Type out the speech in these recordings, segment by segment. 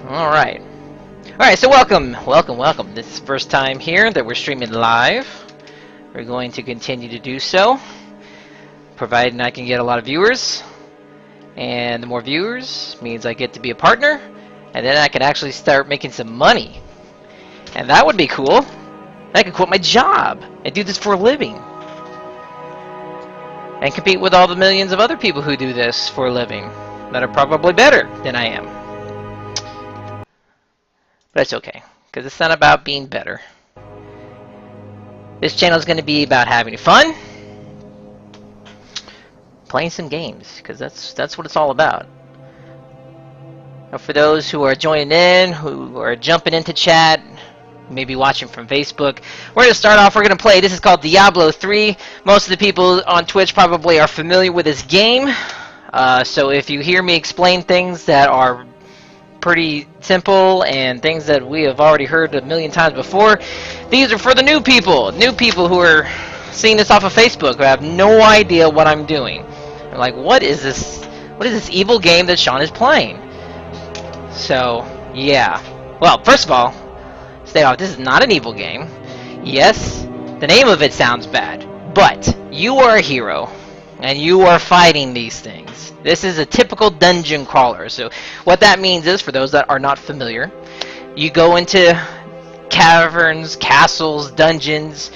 Alright. Alright, so welcome. This is the first time here that we're streaming live. We're going to continue to do so, providing I can get a lot of viewers. And the more viewers means I get to be a partner, and then I can actually start making some money. And that would be cool. I could quit my job and do this for a living. And compete with all the millions of other people who do this for a living that are probably better than I am. But it's okay, because it's not about being better. This channel is going to be about having fun, playing some games, because that's what it's all about. Now, for those who are joining in, who are jumping into chat, maybe watching from Facebook, we're going to start off. We're going to play. This is called Diablo 3. Most of the people on Twitch probably are familiar with this game. So if you hear me explain things that are pretty simple and things that we have already heard a million times before, these are for the new people who are seeing this off of Facebook, who have no idea what I'm doing. They're like, what is this evil game that Sean is playing? So yeah, well, first of all, stay off. This is not an evil game. Yes, the name of it sounds bad, but you are a hero and you are fighting these things. This is a typical dungeon crawler. So what that means is, for those that are not familiar, you go into caverns, castles, dungeons.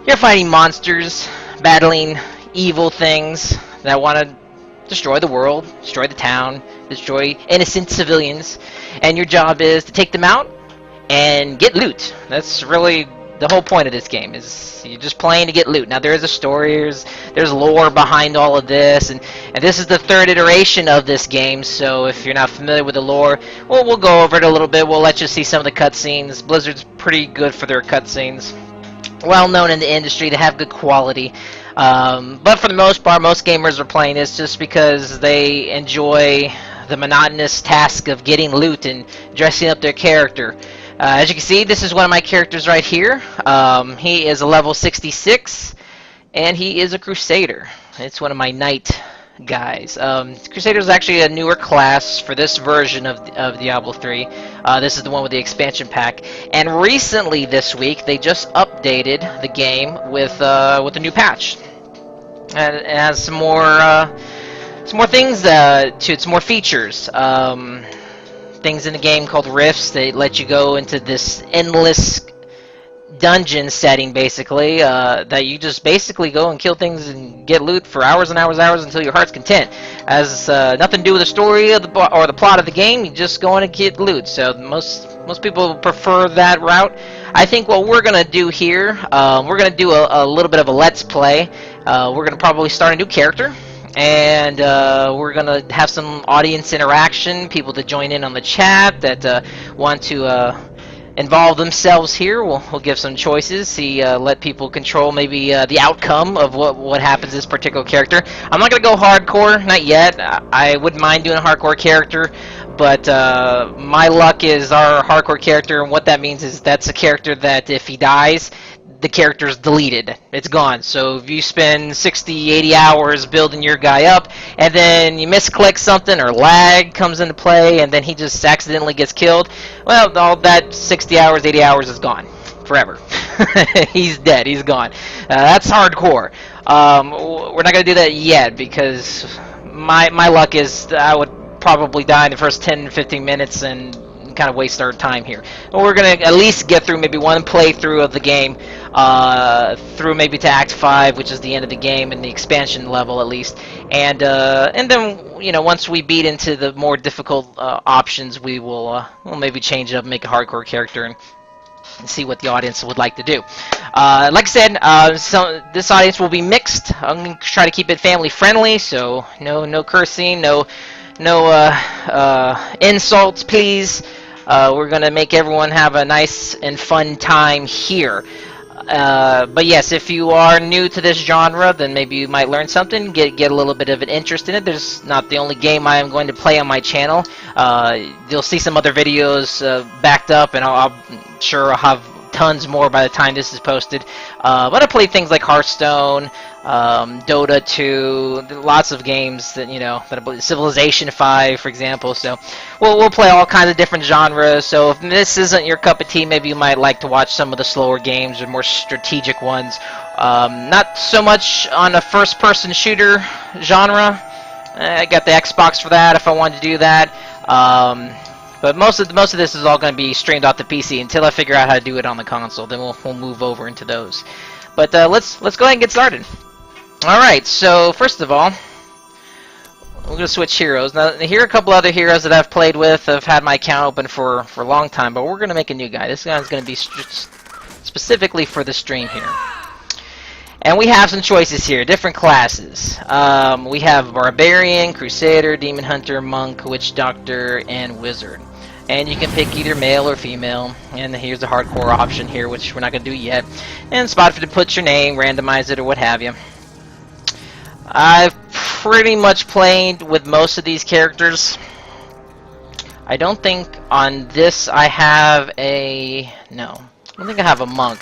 You're fighting monsters, battling evil things that want to destroy the world, destroy the town, destroy innocent civilians. And your job is to take them out and get loot. That's really the whole point of this game, is you're just playing to get loot. Now there is a story, there's lore behind all of this, and this is the third iteration of this game, so if you're not familiar with the lore, well, we'll go over it a little bit. We'll let you see some of the cutscenes. Blizzard's pretty good for their cutscenes. Well known in the industry, they have good quality. But for the most part, most gamers are playing this just because they enjoy the monotonous task of getting loot and dressing up their character. As you can see, this is one of my characters right here. He is a level 66, and he is a Crusader. It's one of my knight guys. Crusader is actually a newer class for this version of Diablo 3. This is the one with the expansion pack. And recently this week, they just updated the game with a new patch. And it has some more things to it, some more features. Things in the game called rifts. They let you go into this endless dungeon setting, basically, that you just basically go and kill things and get loot for hours and hours and hours until your heart's content. Has nothing to do with the story of or the plot of the game. You just go in and get loot. So most people prefer that route. I think what we're gonna do here, we're gonna do a little bit of a let's play. We're gonna probably start a new character. And we're gonna have some audience interaction, people to join in on the chat that want to involve themselves here. We'll give some choices, let people control maybe the outcome of what happens to this particular character. I'm not gonna go hardcore, not yet. I wouldn't mind doing a hardcore character, but my luck is our hardcore character, and what that means is that's a character that if he dies, the character's deleted. It's gone. So if you spend 60, 80 hours building your guy up, and then you misclick something or lag comes into play, and then he just accidentally gets killed, well, all that 60 hours, 80 hours is gone. Forever. He's dead. He's gone. That's hardcore. We're not going to do that yet, because my luck is I would probably die in the first 10-15 minutes and kind of waste our time here. But we're going to at least get through maybe one playthrough of the game, through maybe to Act 5, which is the end of the game, and the expansion level at least. And then, you know, once we beat into the more difficult options, we'll maybe change it up, make a hardcore character, and see what the audience would like to do. Like I said, this audience will be mixed. I'm going to try to keep it family friendly, so no cursing, no insults, please. We're going to make everyone have a nice and fun time here. But yes, if you are new to this genre, then maybe you might learn something, get a little bit of an interest in it. There's not the only game I am going to play on my channel. You'll see some other videos backed up, and I'm sure I'll have tons more by the time this is posted. But I played things like Hearthstone, Dota 2, lots of games that, you know, that I believe, Civilization 5, for example. So we'll play all kinds of different genres. So if this isn't your cup of tea, maybe you might like to watch some of the slower games or more strategic ones. Not so much on a first-person shooter genre. I got the Xbox for that if I wanted to do that. But most of this is all going to be streamed off the PC until I figure out how to do it on the console. Then we'll move over into those. But let's go ahead and get started. All right. So first of all, we're going to switch heroes. Now here are a couple other heroes that I've played with. I've had my account open for a long time, but we're going to make a new guy. This guy's going to be specifically for the stream here. And we have some choices here, different classes. We have Barbarian, Crusader, Demon Hunter, Monk, Witch Doctor, and Wizard. And you can pick either male or female. And here's the hardcore option here, which we're not going to do yet. And spot for to put your name, randomize it, or what have you. I've pretty much played with most of these characters. I don't think on this I have a... No, I don't think I have a Monk.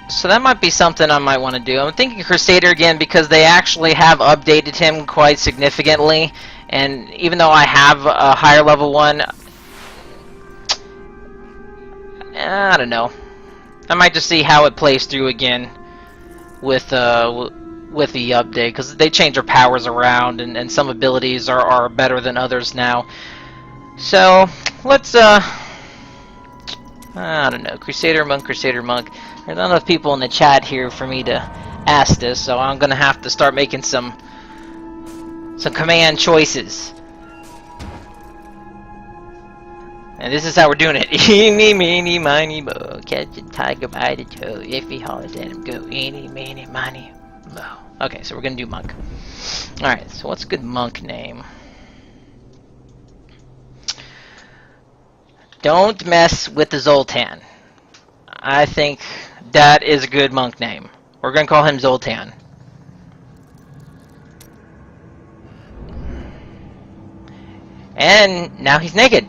So that might be something I might want to do. I'm thinking Crusader again because they actually have updated him quite significantly. And even though I have a higher level one, I don't know. I might just see how it plays through again with the update, because they change their powers around and some abilities are better than others now. So let's I don't know, Crusader Monk. There's not enough people in the chat here for me to ask this, so I'm gonna have to start making some command choices. And this is how we're doing it. Eeny, meeny, miny, mo. Catch a tiger by the toe. If he hollers at him, go eeny, meeny, miny, mo. Okay, so we're gonna do Monk. Alright, so what's a good Monk name? Don't mess with the Zoltan. I think that is a good Monk name. We're gonna call him Zoltan. And now he's naked.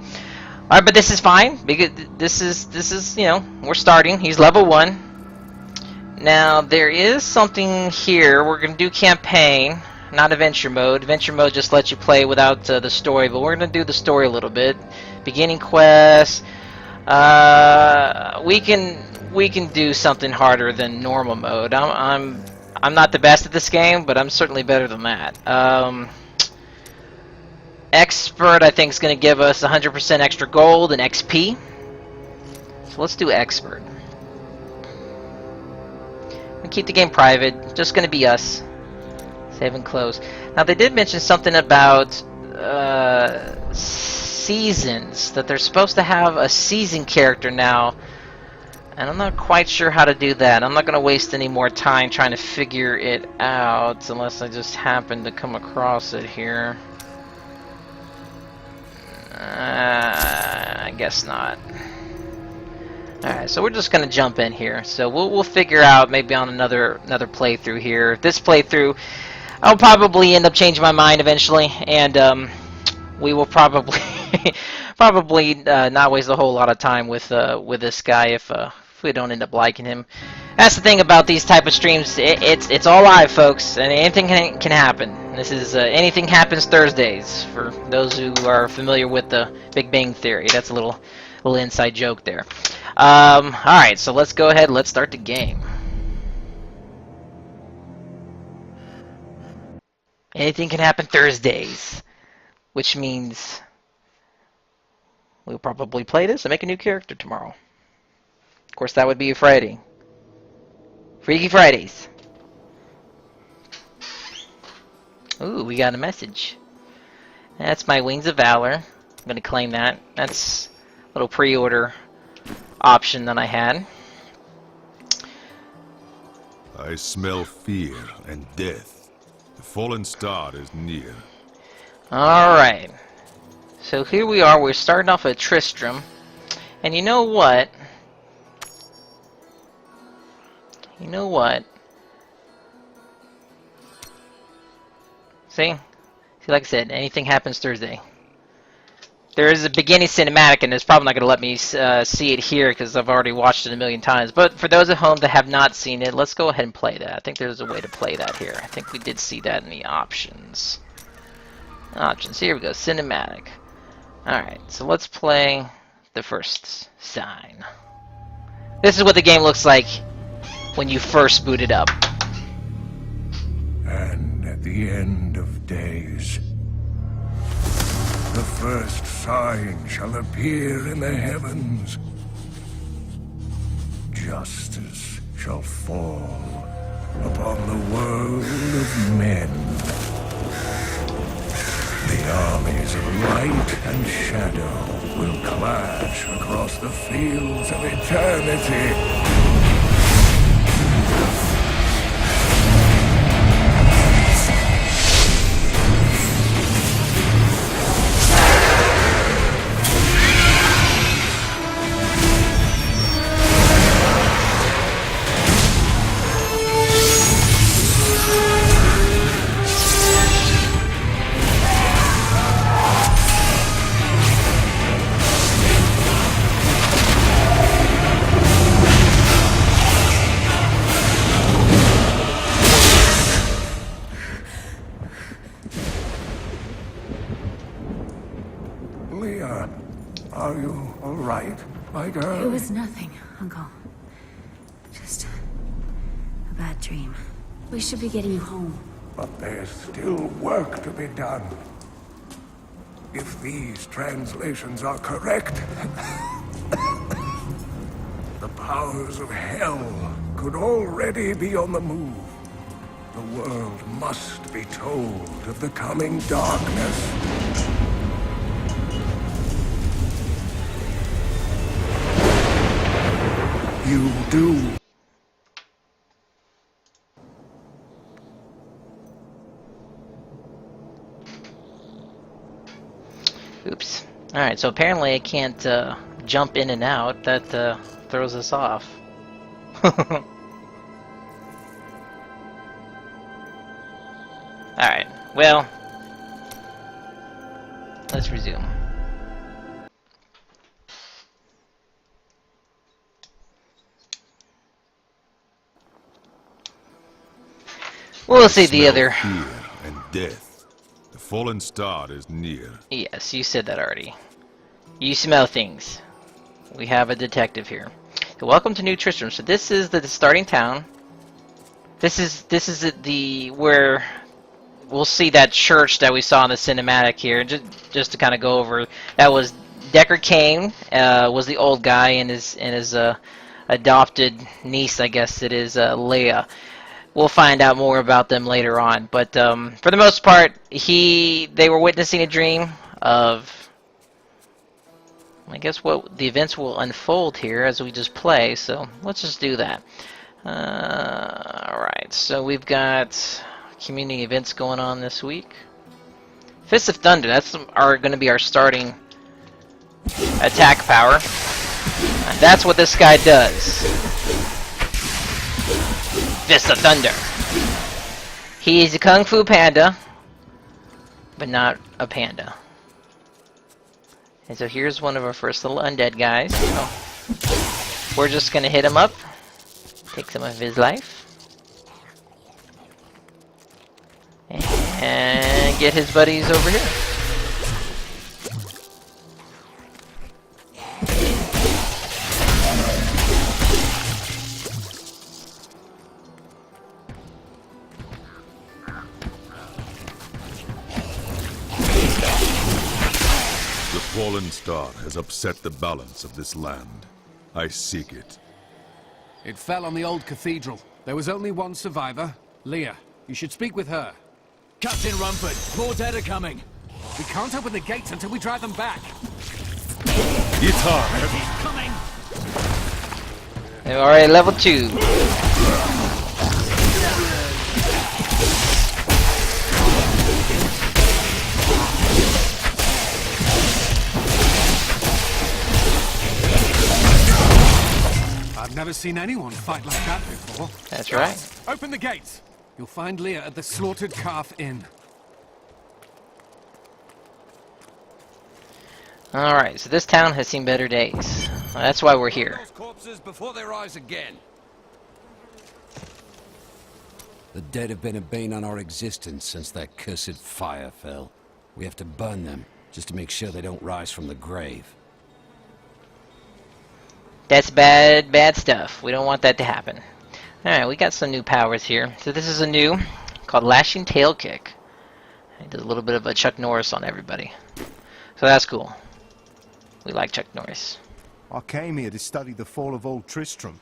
Alright, but this is fine because this is you know, we're starting. He's level 1. Now there is something here. We're gonna do campaign, not adventure mode. Adventure mode just lets you play without the story, but we're gonna do the story a little bit. Beginning quest. We can do something harder than normal mode. I'm not the best at this game, but I'm certainly better than that. Expert, I think, is going to give us 100% extra gold and XP. So let's do Expert. We keep the game private. Just going to be us. Save and close. Now they did mention something about seasons, that they're supposed to have a season character now, and I'm not quite sure how to do that. I'm not going to waste any more time trying to figure it out unless I just happen to come across it here. I guess not. Alright, so we're just going to jump in here. So we'll figure out maybe on another playthrough here. This playthrough, I'll probably end up changing my mind eventually, and we will probably not waste a whole lot of time with this guy if we don't end up liking him. That's the thing about these type of streams. It's all live, folks, and anything can happen. This is Anything Happens Thursdays for those who are familiar with the Big Bang Theory. That's a little inside joke there. All right, so let's go ahead. Let's start the game. Anything can happen Thursdays, which means we'll probably play this and make a new character tomorrow. Of course, that would be a Friday. Freaky Fridays. Ooh, we got a message. That's my Wings of Valor. I'm going to claim that. That's a little pre-order option that I had. I smell fear and death. The fallen star is near. Alright. So here we are. We're starting off at Tristram. And you know what? See, like I said, anything happens Thursday. There is a beginning cinematic, and it's probably not going to let me see it here because I've already watched it a million times. But for those at home that have not seen it, let's go ahead and play that. I think there's a way to play that here. I think we did see that in the options. Options. Here we go. Cinematic. Alright, so let's play the first sign. This is what the game looks like when you first boot it up. And at the end of days, the first sign shall appear in the heavens. Justice shall fall upon the world of men. The armies of light and shadow will clash across the fields of eternity. Leah, are you all right, my girl? It was nothing, Uncle. Just a bad dream. We should be getting you home. But there's still work to be done. If these translations are correct, the powers of hell could already be on the move. The world must be told of the coming darkness. You do. Oops. Alright, so apparently I can't jump in and out. That throws us off. Alright, well, let's resume. We'll see the other. Fear and death. The fallen star is near. Yes, you said that already. You smell things. We have a detective here. So welcome to New Tristram. So this is the starting town. This is the where we'll see that church that we saw in the cinematic here. Just to kind of go over. That was Decker Kane. Was the old guy and his adopted niece, I guess it is, Leia. We'll find out more about them later on, but for the most part, they were witnessing a dream of, I guess, what the events will unfold here as we just play. So let's just do that. All right, so we've got community events going on this week. Fists of Thunder. That's going to be our starting attack power. And that's what this guy does. Fist of Thunder. He is a Kung Fu Panda, but not a panda. And so here's one of our first little undead guys. So we're just gonna hit him up, take some of his life, and get his buddies over here. The fallen star has upset the balance of this land. I seek it. It fell on the old cathedral. There was only one survivor. Leah, you should speak with her. Captain Rumford, more dead are coming. We can't open the gates until we drive them back. It's hard. He's coming! Alright, level 2. I've never seen anyone fight like that before. That's right. Open the gates. You'll find Leah at the Slaughtered Calf Inn. Alright, so this town has seen better days. That's why we're here. Those corpses before they rise again. The dead have been a bane on our existence since that cursed fire fell. We have to burn them, just to make sure they don't rise from the grave. That's bad stuff. We don't want that to happen. Alright, we got some new powers here. So this is a new, called Lashing Tail Kick. It does a little bit of a Chuck Norris on everybody. So that's cool. We like Chuck Norris. I came here to study the fall of Old Tristram.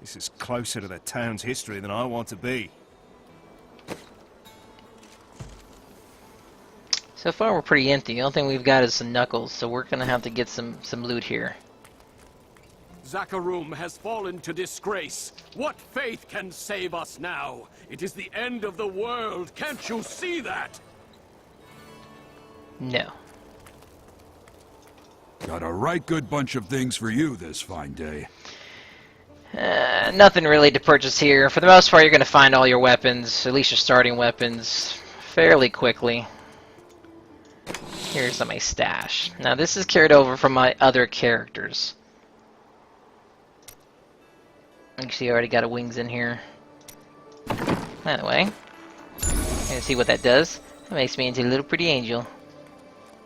This is closer to the town's history than I want to be. So far we're pretty empty. The only thing we've got is some knuckles, so we're gonna have to get some loot here. Zakharum has fallen to disgrace. What faith can save us now? It is the end of the world. Can't you see that? No. Got a right good bunch of things for you this fine day. Nothing really to purchase here. For the most part, you're going to find all your weapons, at least your starting weapons, fairly quickly. Here's my stash. Now, this is carried over from my other characters. Actually, I already got a wings in here. By the way, and see what that does. That makes me into a little pretty angel.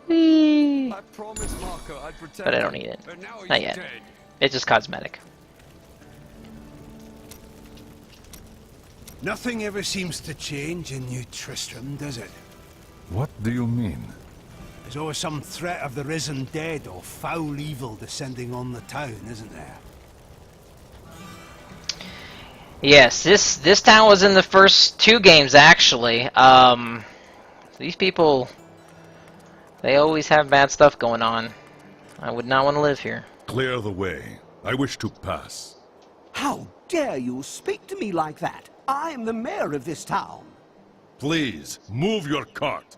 Whee! I promised Marco I'd protect But I don't him, need it. but now he's Not yet. dead. It's just cosmetic. Nothing ever seems to change in New Tristram, does it? What do you mean? There's always some threat of the risen dead or foul evil descending on the town, isn't there? Yes, this town was in the first 2 games, actually. These people, they always have bad stuff going on. I would not want to live here. Clear the way. I wish to pass. How dare you speak to me like that? I am the mayor of this town. Please, move your cart.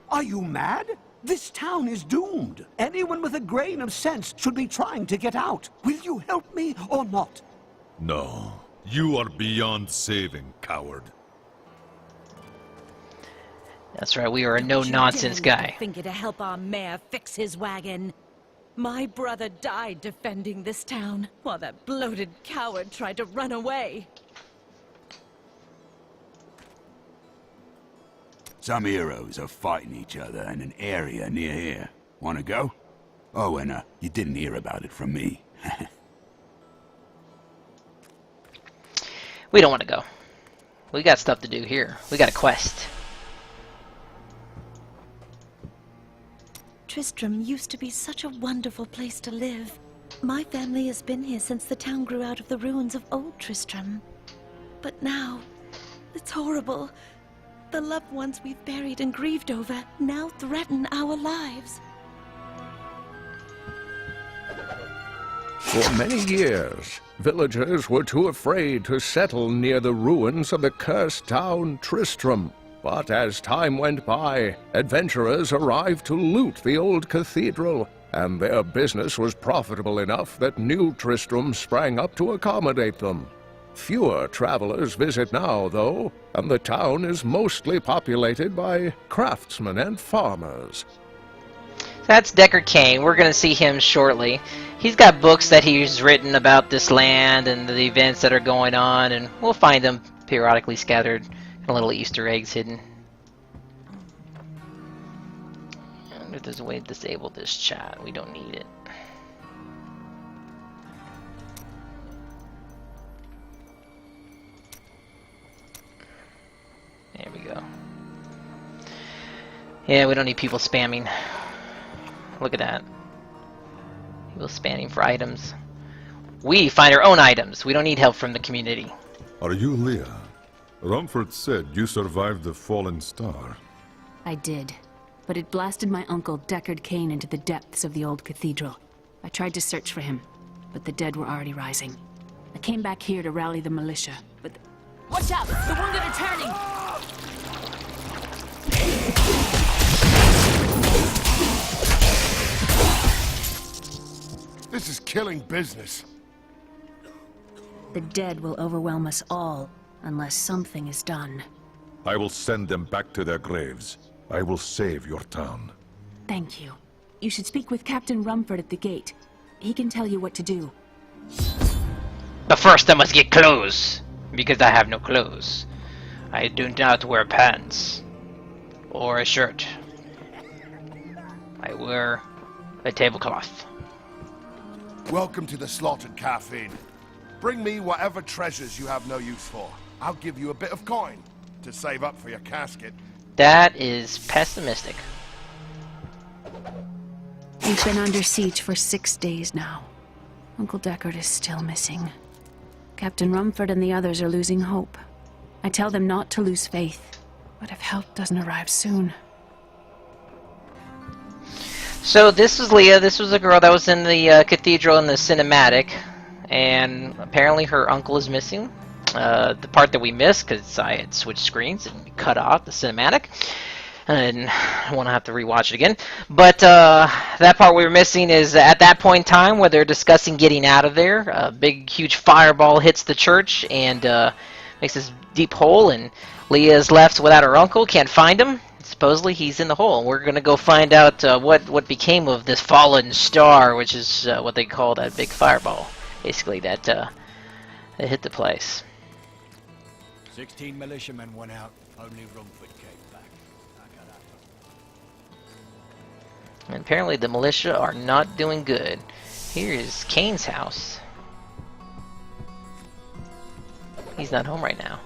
Are you mad? This town is doomed. Anyone with a grain of sense should be trying to get out. Will you help me or not? No. You are beyond saving, coward. That's right, we are a no-nonsense guy. Finger to help our mayor fix his wagon. My brother died defending this town, while that bloated coward tried to run away. Some heroes are fighting each other in an area near here. Wanna go? Oh, and you didn't hear about it from me. We don't want to go. We got stuff to do here. We got a quest. Tristram used to be such a wonderful place to live. My family has been here since the town grew out of the ruins of Old Tristram. But now, it's horrible. The loved ones we've buried and grieved over now threaten our lives. For many years, villagers were too afraid to settle near the ruins of the cursed town Tristram. But as time went by, adventurers arrived to loot the old cathedral, and their business was profitable enough that New Tristram sprang up to accommodate them. Fewer travelers visit now, though, and the town is mostly populated by craftsmen and farmers. That's Deckard Cain. We're going to see him shortly. He's got books that he's written about this land and the events that are going on, and we'll find them periodically scattered and little Easter eggs hidden. And if there's a way to disable this chat, we don't need it. There we go. Yeah, we don't need people spamming. Look at that. People spamming for items. We find our own items. We don't need help from the community. Are you Leah? Rumford said you survived the fallen star. I did, but it blasted my uncle Deckard Cain into the depths of the old cathedral. I tried to search for him, but the dead were already rising. I came back here to rally the militia, but... Watch out! The wounded are turning! This is killing business. The dead will overwhelm us all, unless something is done. I will send them back to their graves. I will save your town. Thank you. You should speak with Captain Rumford at the gate. He can tell you what to do. But first I must get clothes, because I have no clothes. I do not wear pants. Or a shirt. I wear a tablecloth. Welcome to the Slaughtered Calf Inn. Bring me whatever treasures you have no use for. I'll give you a bit of coin to save up for your casket. That is pessimistic. We've been under siege for 6 days now. Uncle Deckard is still missing. Captain Rumford and the others are losing hope. I tell them not to lose faith, but if help doesn't arrive soon... So this was Leah. This was a girl that was in the cathedral in the cinematic, and apparently her uncle is missing. The part that we missed because I had switched screens and cut off the cinematic, and I want to have to rewatch it again. But that part we were missing is at that point in time where they're discussing getting out of there. A big, huge fireball hits the church and makes this deep hole, and Leah is left without her uncle. Can't find him. Supposedly he's in the hole. We're gonna go find out what became of this fallen star, which is what they call that big fireball, basically that hit the place. 16 militiamen went out. Only Rumford came back. And apparently the militia are not doing good. Here is Kane's house. He's not home right now.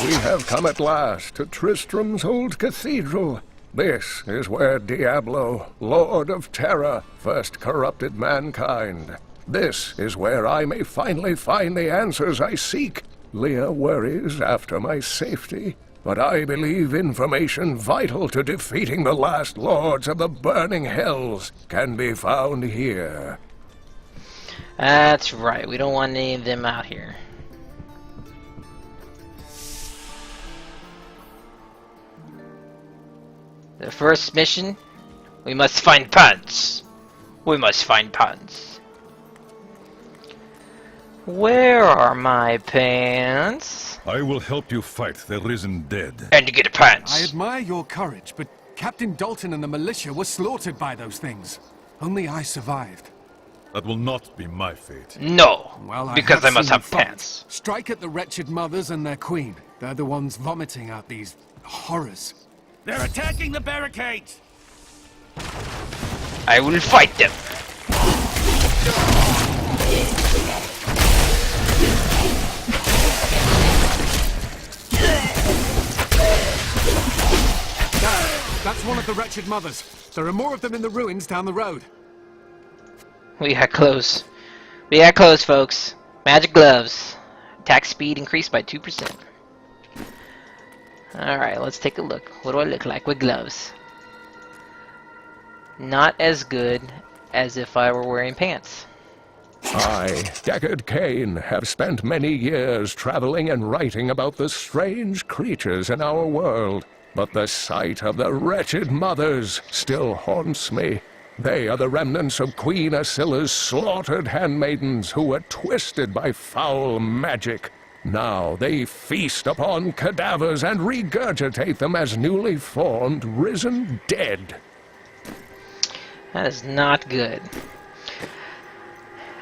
We have come at last to Tristram's old cathedral. This is where Diablo, Lord of Terror, first corrupted mankind. This is where I may finally find the answers I seek. Leah worries after my safety, but I believe information vital to defeating the last lords of the burning hells can be found here. That's right. We don't want any of them out here. The first mission, we must find pants. We must find pants. Where are my pants? I will help you fight the risen dead. And to get pants. I admire your courage, but Captain Dalton and the militia were slaughtered by those things. Only I survived. That will not be my fate. No, well, because I must seen have you fight. pants. Strike at the wretched mothers and their queen. They're the ones vomiting out these horrors. They're attacking the barricades! I will fight them. That's one of the wretched mothers. There are more of them in the ruins down the road. We got close. We got close, folks. Magic gloves. Attack speed increased by 2%. Alright, let's take a look. What do I look like with gloves? Not as good as if I were wearing pants. I, Deckard Cain, have spent many years traveling and writing about the strange creatures in our world. But the sight of the wretched mothers still haunts me. They are the remnants of Queen Asilla's slaughtered handmaidens who were twisted by foul magic. Now they feast upon cadavers and regurgitate them as newly formed, risen dead. That is not good.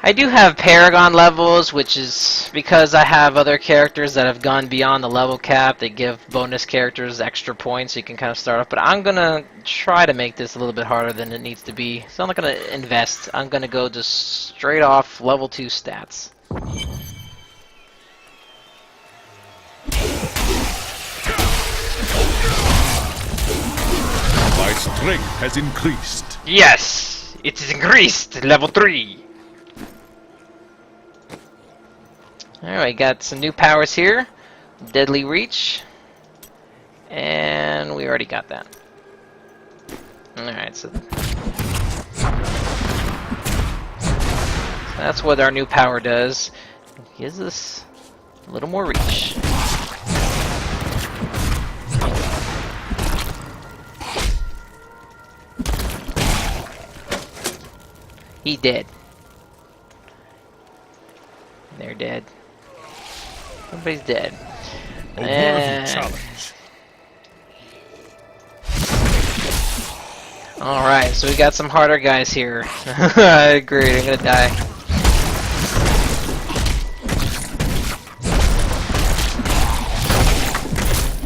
I do have Paragon levels, which is because I have other characters that have gone beyond the level cap. They give bonus characters extra points so you can kind of start off. But I'm going to try to make this a little bit harder than it needs to be. So I'm not going to invest. I'm going to go just straight off level 2 stats. My strength has increased. Yes! It is increased! Level 3! Alright, got some new powers here. Deadly Reach. And we already got that. Alright, so that's what our new power does. It gives us a little more reach. He dead. They're dead. Everybody's dead. A worthy challenge. Alright, so we got some harder guys here. I agree, I'm gonna die.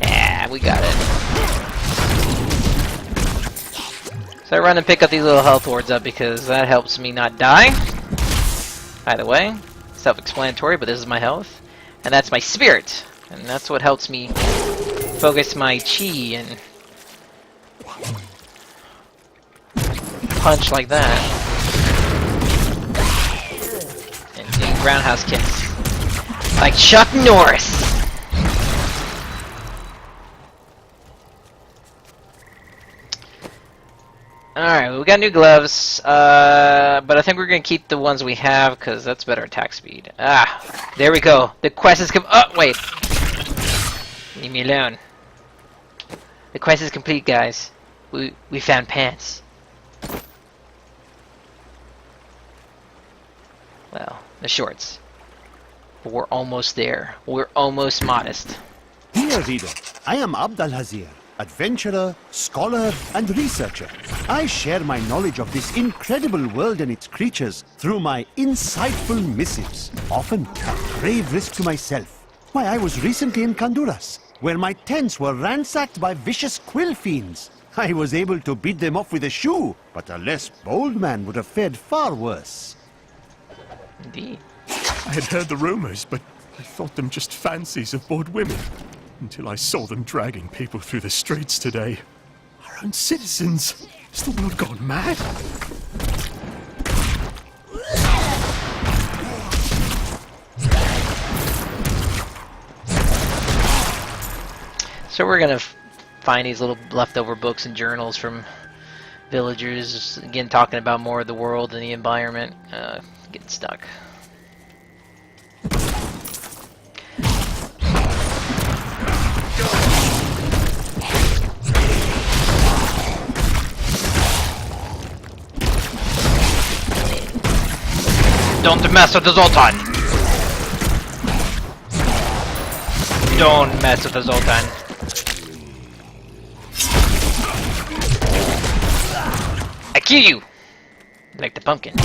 Yeah, we got it. So I run and pick up these little health wards up because that helps me not die. Either way, self-explanatory, but this is my health. And that's my spirit. And that's what helps me focus my chi and punch like that. And do roundhouse kicks. Like Chuck Norris! Alright, we got new gloves, but I think we're gonna keep the ones we have, because that's better attack speed. Ah, there we go. The quest is oh, wait. Leave me alone. The quest is complete, guys. We found pants. Well, the shorts. But we're almost there. We're almost modest. Dear reader, I am Abdalhazir, adventurer, scholar, and researcher. I share my knowledge of this incredible world and its creatures through my insightful missives, often at grave risk to myself. Why, I was recently in Kanduras, where my tents were ransacked by vicious quill fiends. I was able to beat them off with a shoe, but a less bold man would have fared far worse. Indeed. I had heard the rumors, but I thought them just fancies of bored women. Until I saw them dragging people through the streets today. Our own citizens. Has the world gone mad? So we're gonna find these little leftover books and journals from villagers, again talking about more of the world and the environment. Getting stuck. Don't mess with the Zoltan! Don't mess with the Zoltan. I kill you! Like the pumpkin.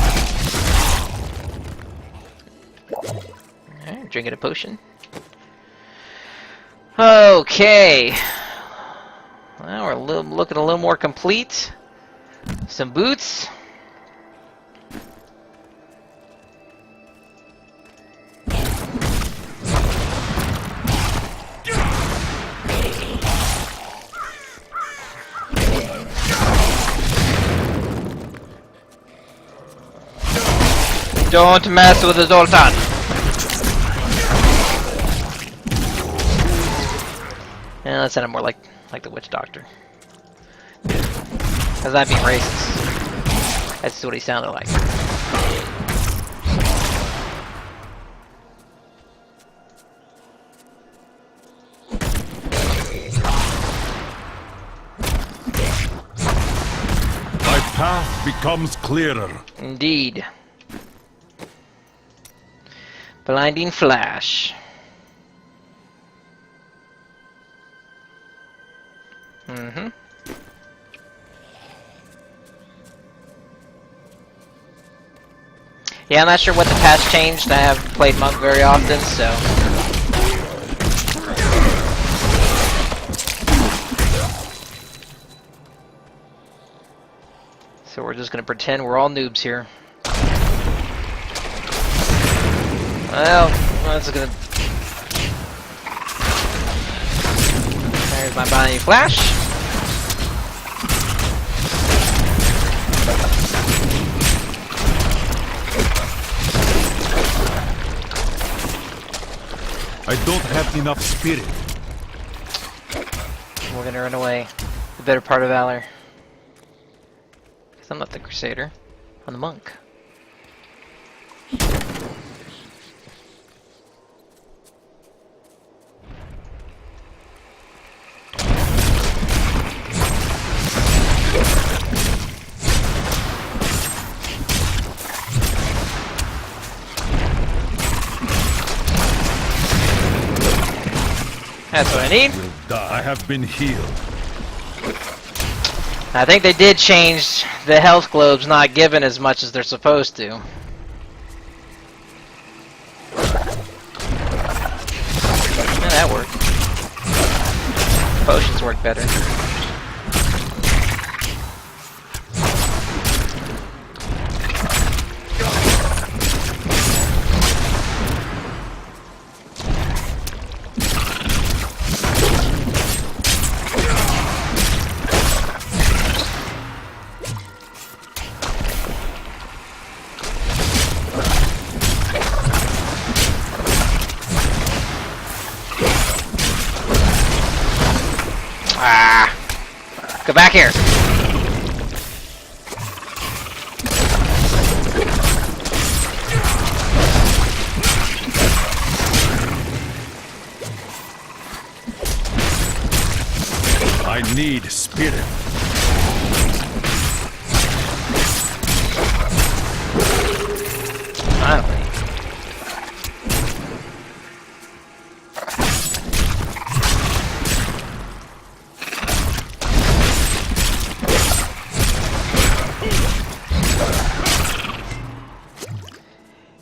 Alright, drinking a potion. Okay. Well, we're looking a little more complete. Some boots. Don't mess with the Zoltan. Yeah, that sounded more like the witch doctor. Cause I'm being racist. That's what he sounded like. My path becomes clearer. Indeed. Blinding flash. Mm-hmm. Yeah, I'm not sure what the patch changed. I haven't played Monk very often, so... So we're just gonna pretend we're all noobs here. Well, that's gonna... There's my blinding flash. I don't have enough spirit. We're gonna run away. The better part of valor. Because I'm not the crusader. I'm the monk. That's what I need. I have been healed. I think they did change the health globes not given as much as they're supposed to. Yeah, that worked. Potions work better. Go back here. I need spirit. Finally.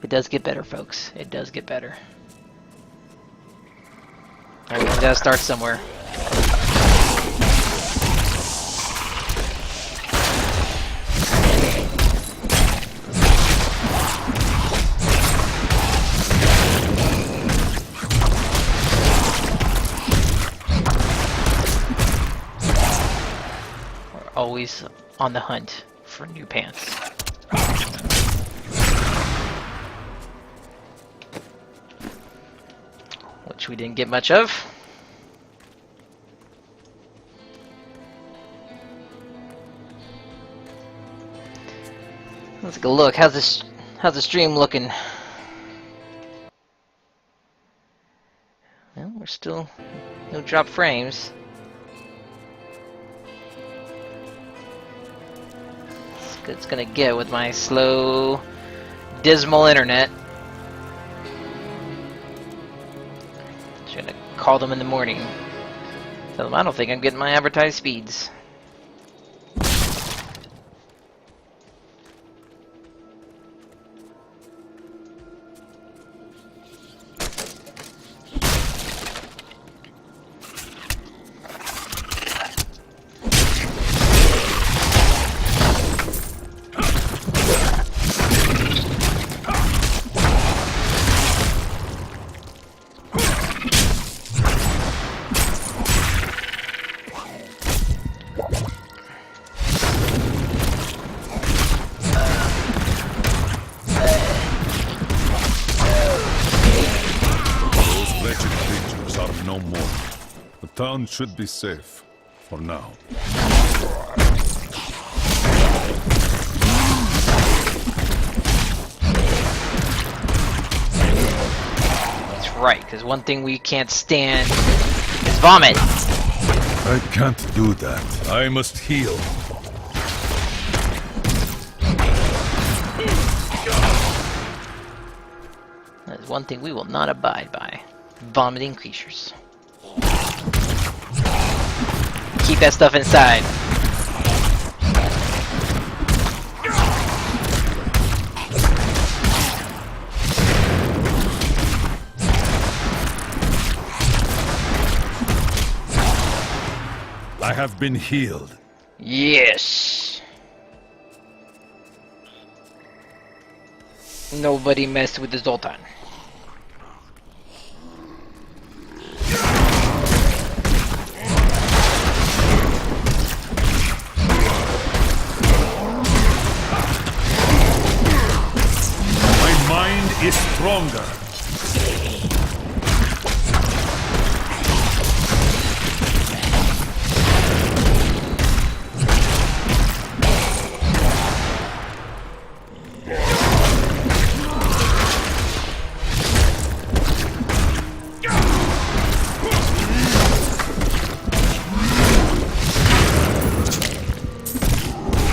It does get better, folks. It does get better. Everyone's gotta start somewhere. We're always on the hunt for new pants. Which we didn't get much of. Let's take a look. How's the stream looking? Well, we're still no drop frames. As good as it's gonna get with my slow, dismal internet. Gonna call them in the morning. Tell them I don't think I'm getting my advertised speeds. The town should be safe, for now. That's right, because one thing we can't stand is vomit. I can't do that. I must heal. That's one thing we will not abide by. Vomiting creatures. Keep that stuff inside. I have been healed. Yes. Nobody messed with the Zoltan. Is stronger.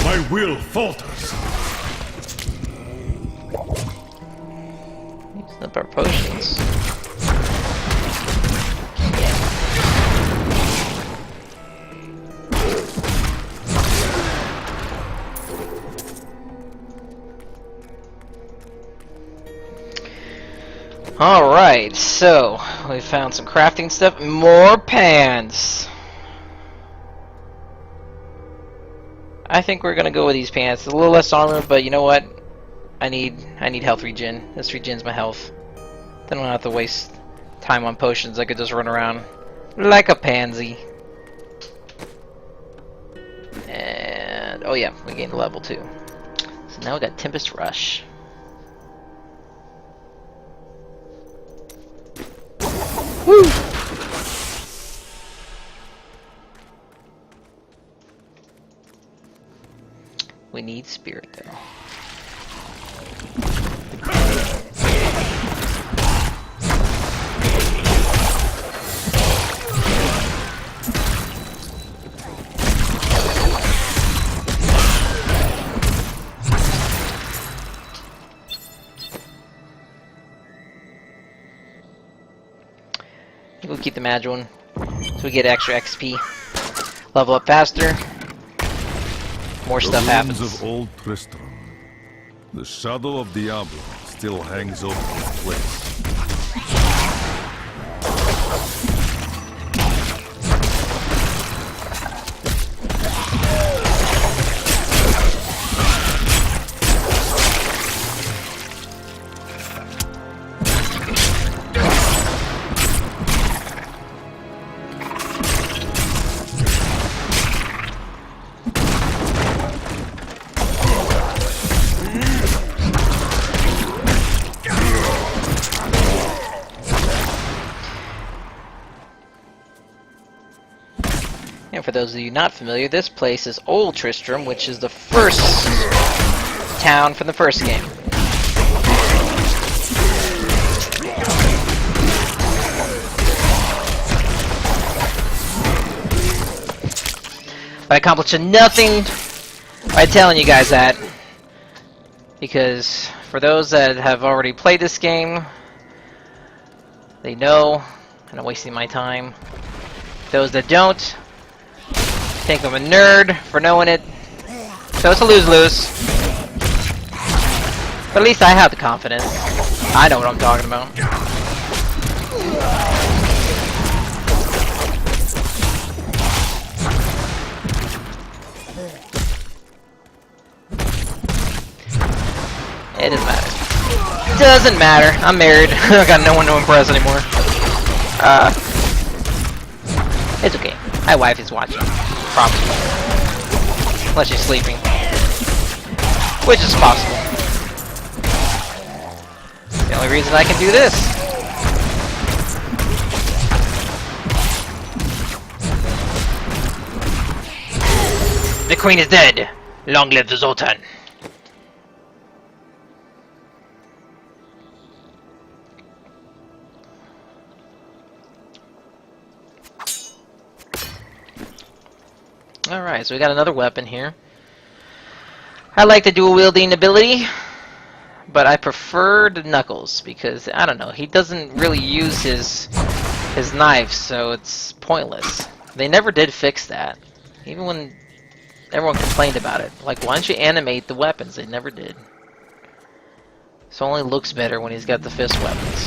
My will falters. Up our potions. Alright, so we found some crafting stuff. More pants. I think we're gonna go with these pants. A little less armor, but you know what? I need health regen. This regens my health. Then I don't have to waste time on potions. I could just run around like a pansy. And oh yeah, we gained a level 2. So now we got Tempest Rush. Woo! We need spirit though. We'll keep the magic one so we get extra XP. Level up faster. More stuff happens. The ruins of Old Tristram. The shadow of Diablo still hangs over this place. And for those of you not familiar, this place is Old Tristram, which is the first town from the first game. But I accomplished nothing by telling you guys that, because for those that have already played this game, they know, and I'm wasting my time. Those that don't, think I'm a nerd for knowing it. So it's a lose-lose. But at least I have the confidence. I know what I'm talking about. It doesn't matter. Doesn't matter. I'm married. I got no one to impress anymore. It's okay. My wife is watching. Probably. Unless she's sleeping. Which is possible. The only reason I can do this. The queen is dead. Long live the Zoltan. Alright, so we got another weapon here. I like the dual wielding ability, but I prefer the Knuckles because, I don't know, he doesn't really use his knife, so it's pointless. They never did fix that, even when everyone complained about it. Like, why don't you animate the weapons? They never did. So it only looks better when he's got the fist weapons.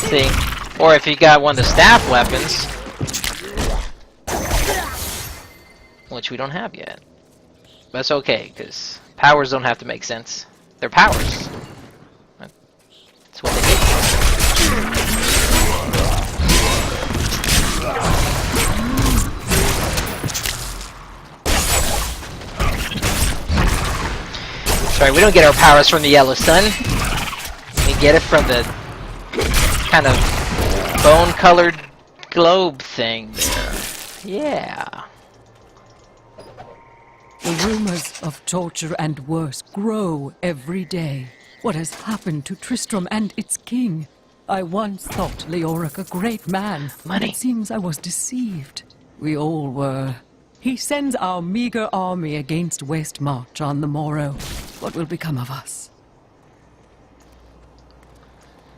See? Or if he got one of the staff weapons, which we don't have yet. That's okay, because powers don't have to make sense. They're powers. That's what they do. Sorry, we don't get our powers from the yellow sun. We get it from the kind of bone-colored globe thing there. Yeah. The rumors of torture and worse grow every day. What has happened to Tristram and its king? I once thought Leoric a great man, but it seems I was deceived. We all were. He sends our meager army against Westmarch on the morrow. What will become of us?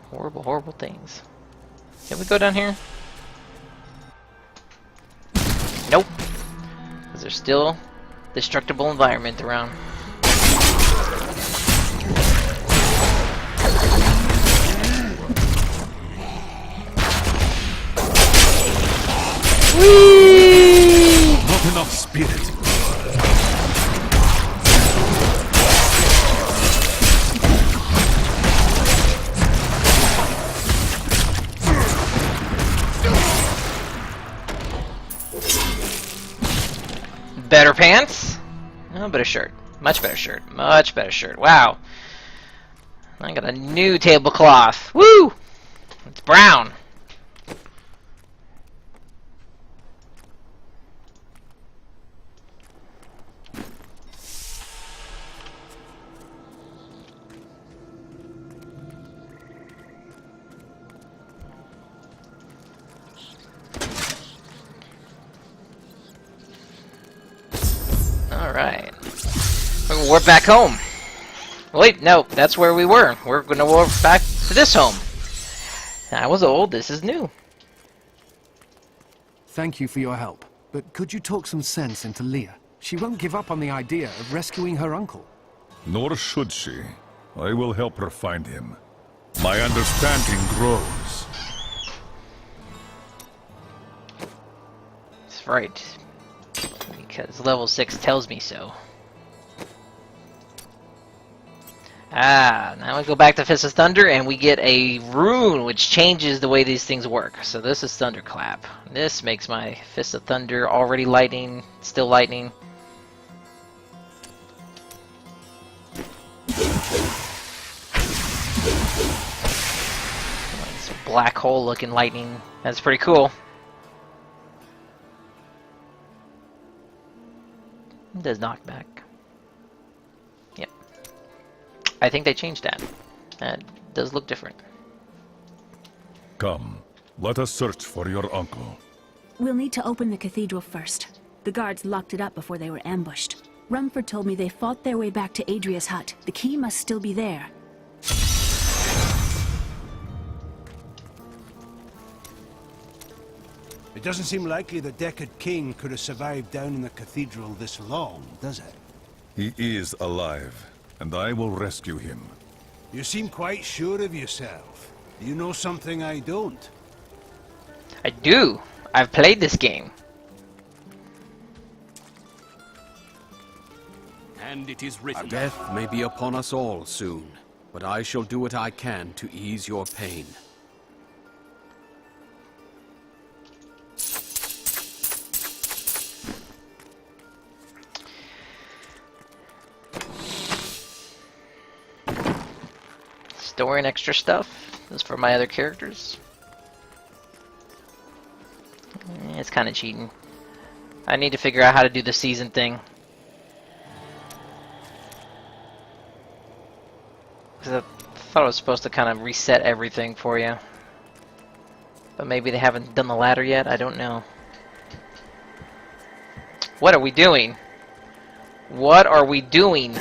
Horrible, horrible things. Can we go down here? Nope. Because there's still destructible environment around. Whee! Not enough spirit. Better pants? Oh, better shirt. Much better shirt. Much better shirt. Wow. I got a new tablecloth. Woo! It's brown. Alright. We're back home. Wait, no, that's where we were. We're gonna walk back to this home. I was old, this is new. Thank you for your help. But could you talk some sense into Leah? She won't give up on the idea of rescuing her uncle. Nor should she. I will help her find him. My understanding grows. That's right. Because level 6 tells me so. Ah, now we go back to Fist of Thunder and we get a rune which changes the way these things work. So this is Thunderclap. This makes my Fist of Thunder already lightning, still lightning. It's a black hole looking lightning. That's pretty cool. It does knockback. Yep. I think they changed that. That does look different. Come, let us search for your uncle. We'll need to open the cathedral first. The guards locked it up before they were ambushed. Rumford told me they fought their way back to Adria's hut. The key must still be there. It doesn't seem likely the Deckard King could have survived down in the cathedral this long, does it? He is alive, and I will rescue him. You seem quite sure of yourself. You know something I don't. I do. I've played this game. And it is written. Death may be upon us all soon, but I shall do what I can to ease your pain. Storing extra stuff. This is for my other characters. It's kind of cheating. I need to figure out how to do the season thing. Because I thought I was supposed to kind of reset everything for you. But maybe they haven't done the ladder yet, I don't know. What are we doing? What are we doing?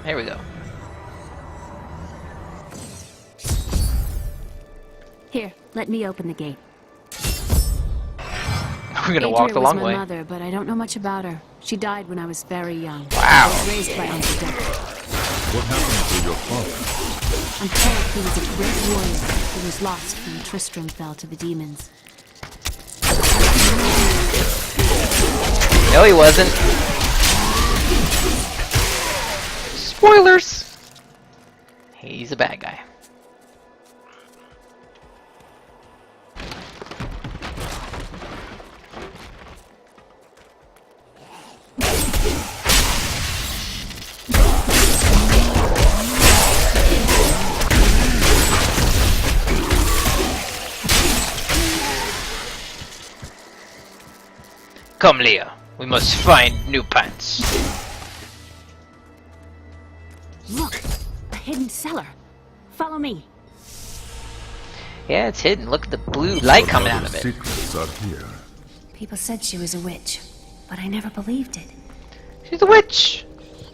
Here we go. Here, let me open the gate. We're gonna walk the long was way. my mother, but I don't know much about her. She died when I was very young. Wow. I was raised by Uncle Deckard. What happened to your father? I'm told he was a great warrior who was lost when Tristram fell to the demons. No, he wasn't. Spoilers! He's a bad guy. Come, Leah. We must find new pants. Look! A hidden cellar! Follow me! Yeah, it's hidden. Look at the blue light coming out of it. Secrets are here. People said she was a witch, but I never believed it. She's a witch!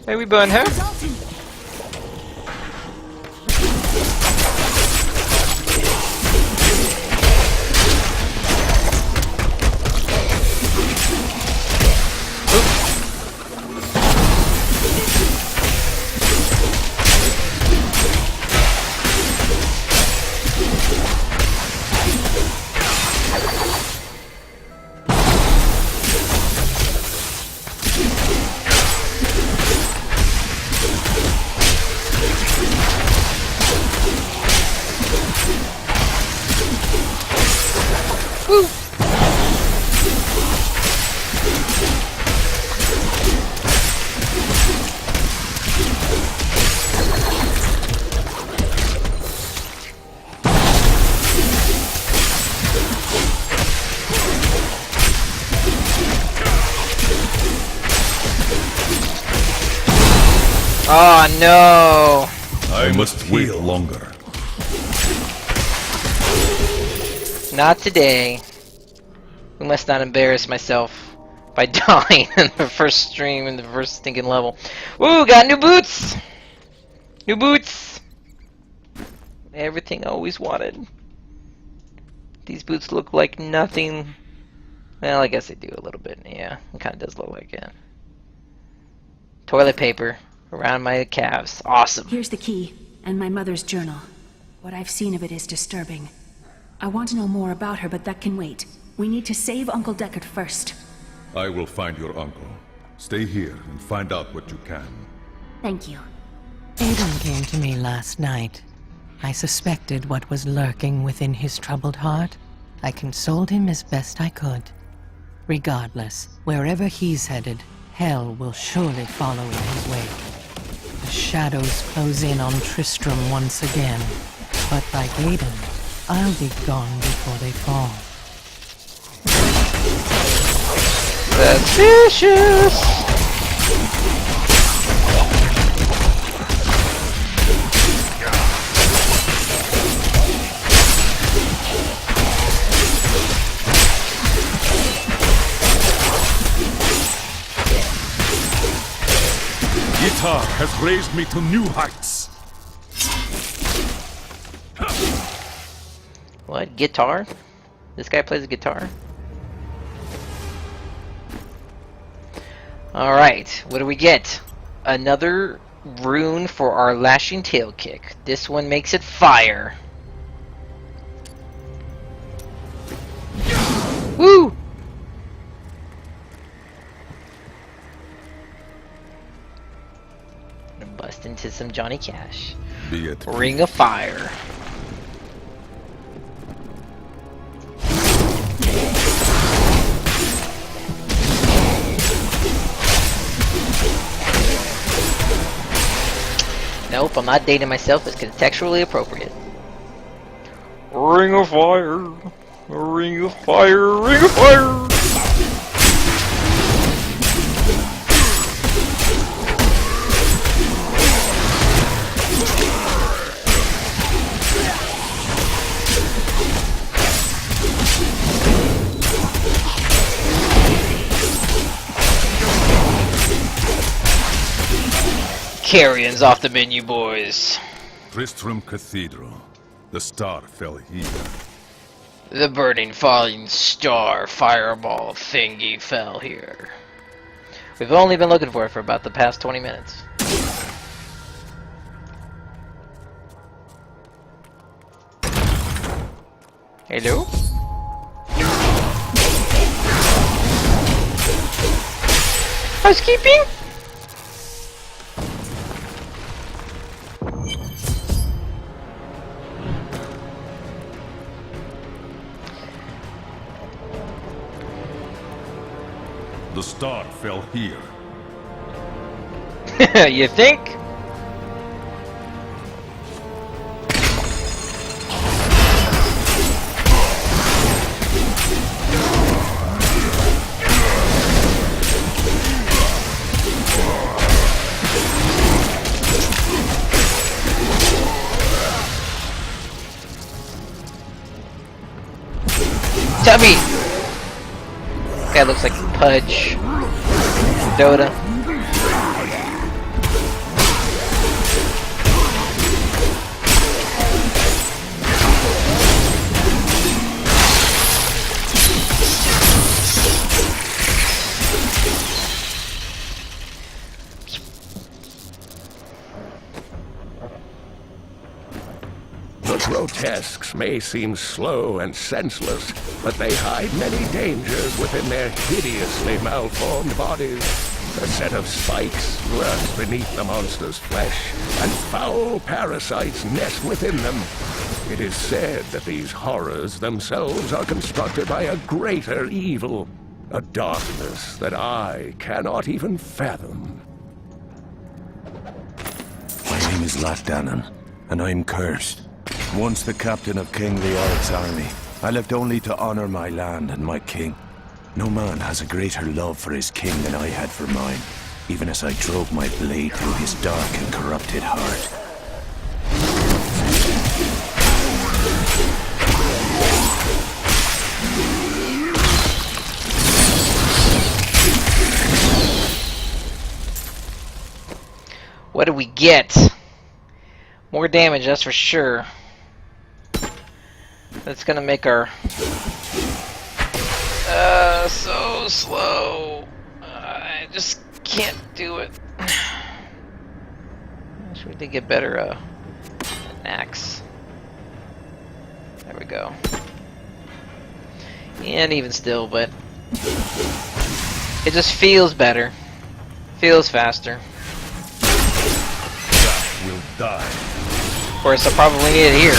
May we burn her? Woo! Oh no! I must wait longer. Not today. We must not embarrass myself by dying in the first stream in the first stinking level. Woo! Got new boots! New boots! Everything I always wanted. These boots look like nothing. Well, I guess they do a little bit. Yeah, it kind of does look like it. Toilet paper around my calves. Awesome. Here's the key, and my mother's journal. What I've seen of it is disturbing. I want to know more about her, but that can wait. We need to save Uncle Deckard first. I will find your uncle. Stay here and find out what you can. Thank you. Aiden came to me last night. I suspected what was lurking within his troubled heart. I consoled him as best I could. Regardless, wherever he's headed, hell will surely follow in his wake. The shadows close in on Tristram once again, but like Aiden, I'll be gone before they fall. That's vicious! Guitar has raised me to new heights. What? Guitar? This guy plays a guitar? Alright, what do we get? Another rune for our lashing tail kick. This one makes it fire. Woo! Gonna bust into some Johnny Cash. Be it. Ring of Fire. Nope, I'm not dating myself. It's contextually appropriate. Ring of Fire. Ring of Fire. Ring of Fire. Carrion's off the menu, boys. Tristram Cathedral. The star fell here. The burning falling star fireball thingy fell here. We've only been looking for it for about the past 20 minutes. Hello? Housekeeping? The star fell here. You think? Tell me! Guy looks like Pudge. Dota. The grotesques may seem slow and senseless, but they hide many dangers within their hideously malformed bodies. A set of spikes lurks beneath the monster's flesh, and foul parasites nest within them. It is said that these horrors themselves are constructed by a greater evil, a darkness that I cannot even fathom. My name is Latdanan, and I'm cursed. Once the captain of King Leoric's army, I left only to honor my land and my king. No man has a greater love for his king than I had for mine, even as I drove my blade through his dark and corrupted heart. What do we get? More damage, that's for sure. That's gonna make our... so slow. I just can't do it. I wish we did get better, an axe. There we go. And even still, but... it just feels better. Feels faster. Will die. Of course, I'll probably need it here.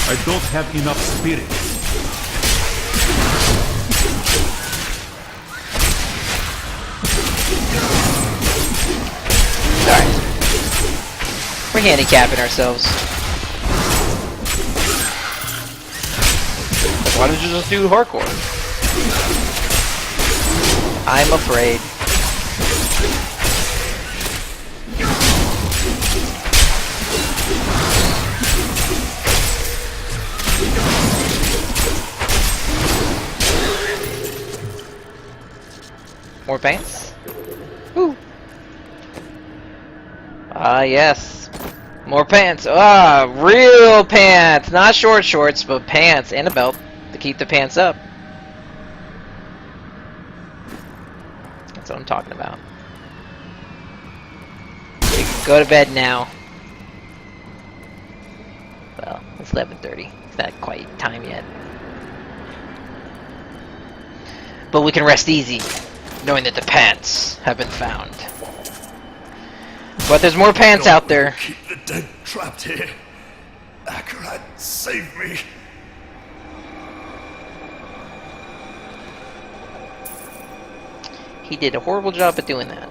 I don't have enough spirit. Alright. We're handicapping ourselves. Why don't you just do hardcore? I'm afraid. More pants? Woo! Ah, yes. More pants. Ah, real pants! Not short shorts, but pants and a belt to keep the pants up. That's what I'm talking about. We can go to bed now. Well, it's 11:30. It's not quite time yet. But we can rest easy, knowing that the pants have been found. But there's more pants out there. Keep the dead trapped here. Akarat, save me. He did a horrible job at doing that.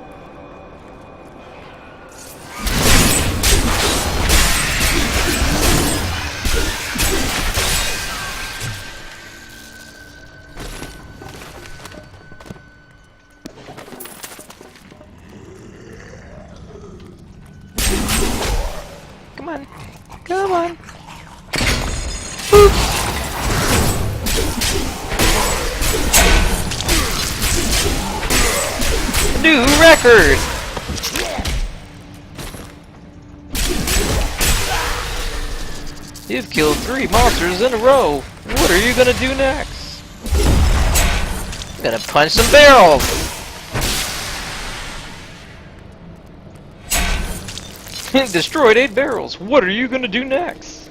Come on. Come on. Boop. New record! You've killed 3 monsters in a row. What are you gonna do next? I'm gonna punch some barrels! Destroyed 8 barrels. What are you gonna do next?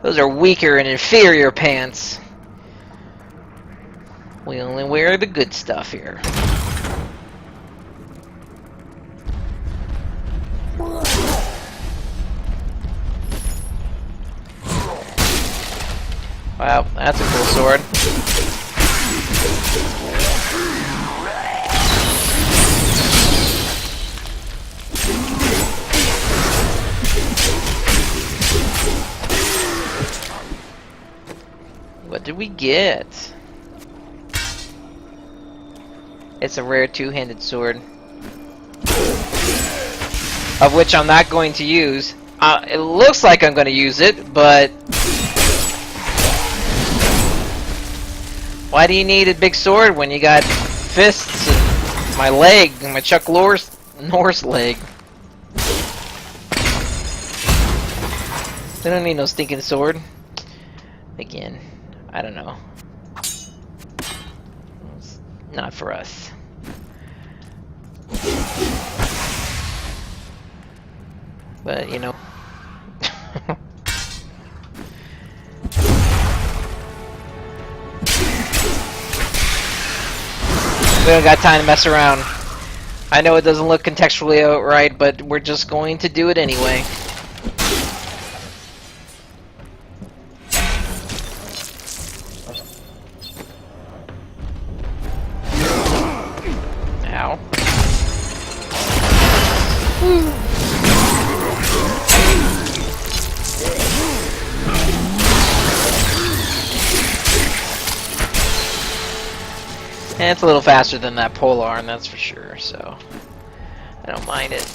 Those are weaker and inferior pants. We only wear the good stuff here. Wow, that's a cool sword. What did we get? It's a rare 2-handed sword, of which I'm not going to use. It looks like I'm going to use it, but why do you need a big sword when you got fists and my leg, and my Chuck Norris leg? We don't need no stinking sword. Again, I don't know. It's not for us. But, you know. We don't got time to mess around. I know it doesn't look contextually right, but we're just going to do it anyway. Ow. And it's a little faster than that polearm, that's for sure, so I don't mind it.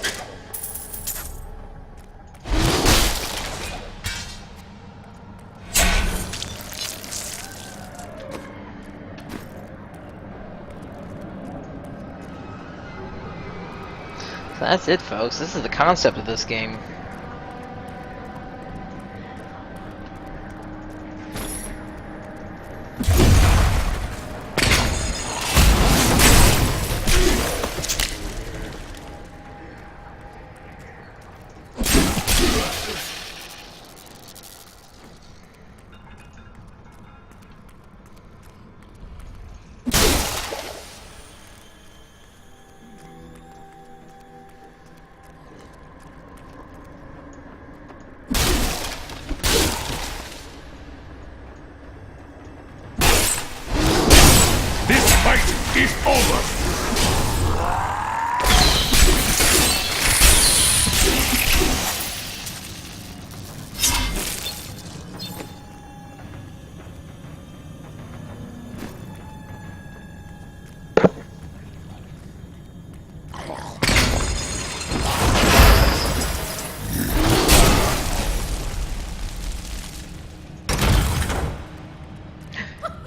So that's it, folks. This is the concept of this game. Is over!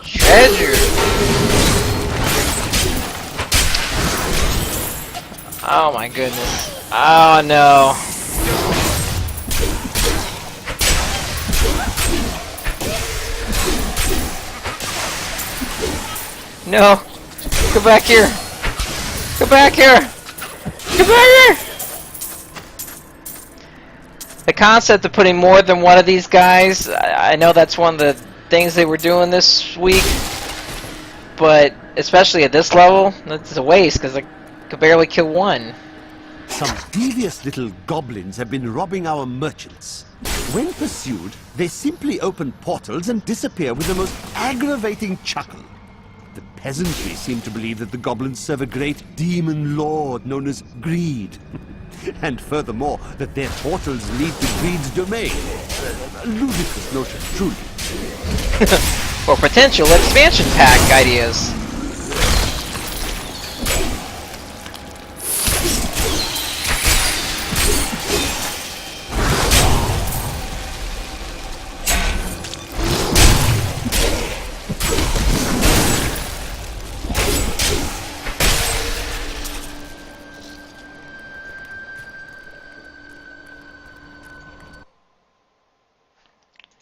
Treasure! Oh my goodness. Oh no. No. Come back here. Come back here. Come back here. The concept of putting more than one of these guys, I know that's one of the things they were doing this week, but especially at this level, it's a waste because I could barely kill one. Some devious little goblins have been robbing our merchants. When pursued, they simply open portals and disappear with the most aggravating chuckle. The peasantry seem to believe that the goblins serve a great demon lord known as Greed. And furthermore, that their portals lead to Greed's domain. A ludicrous notion, truly. For potential expansion pack ideas.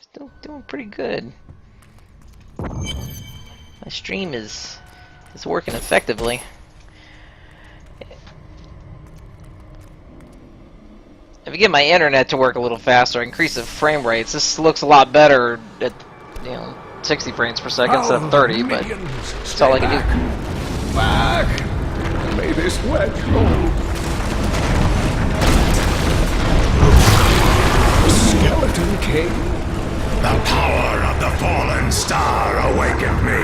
Still doing pretty good. My stream is working effectively. If I get my internet to work a little faster, increase the frame rates. This looks a lot better at 60 frames per second instead of 30, but that's all I can do. Back! May this wedge hold. Skeleton King? The power of the fallen star awakened me,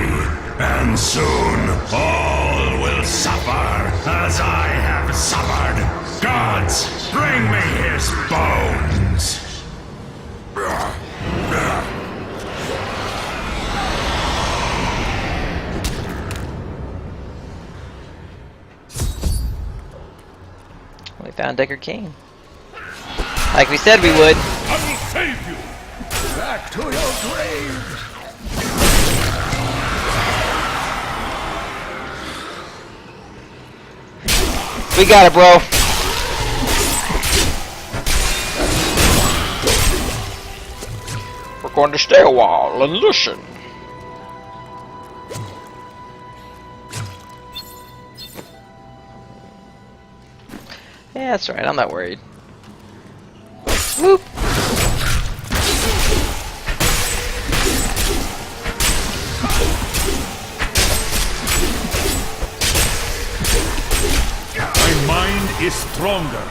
and soon all will suffer as I have suffered. Gods, bring me his bones! We found Deckard Cain. Like we said we would. I will save you! Back to your graves! We got it, bro. going to stay a while and listen. Yeah, that's right. I'm not worried. Whoop. My mind is stronger.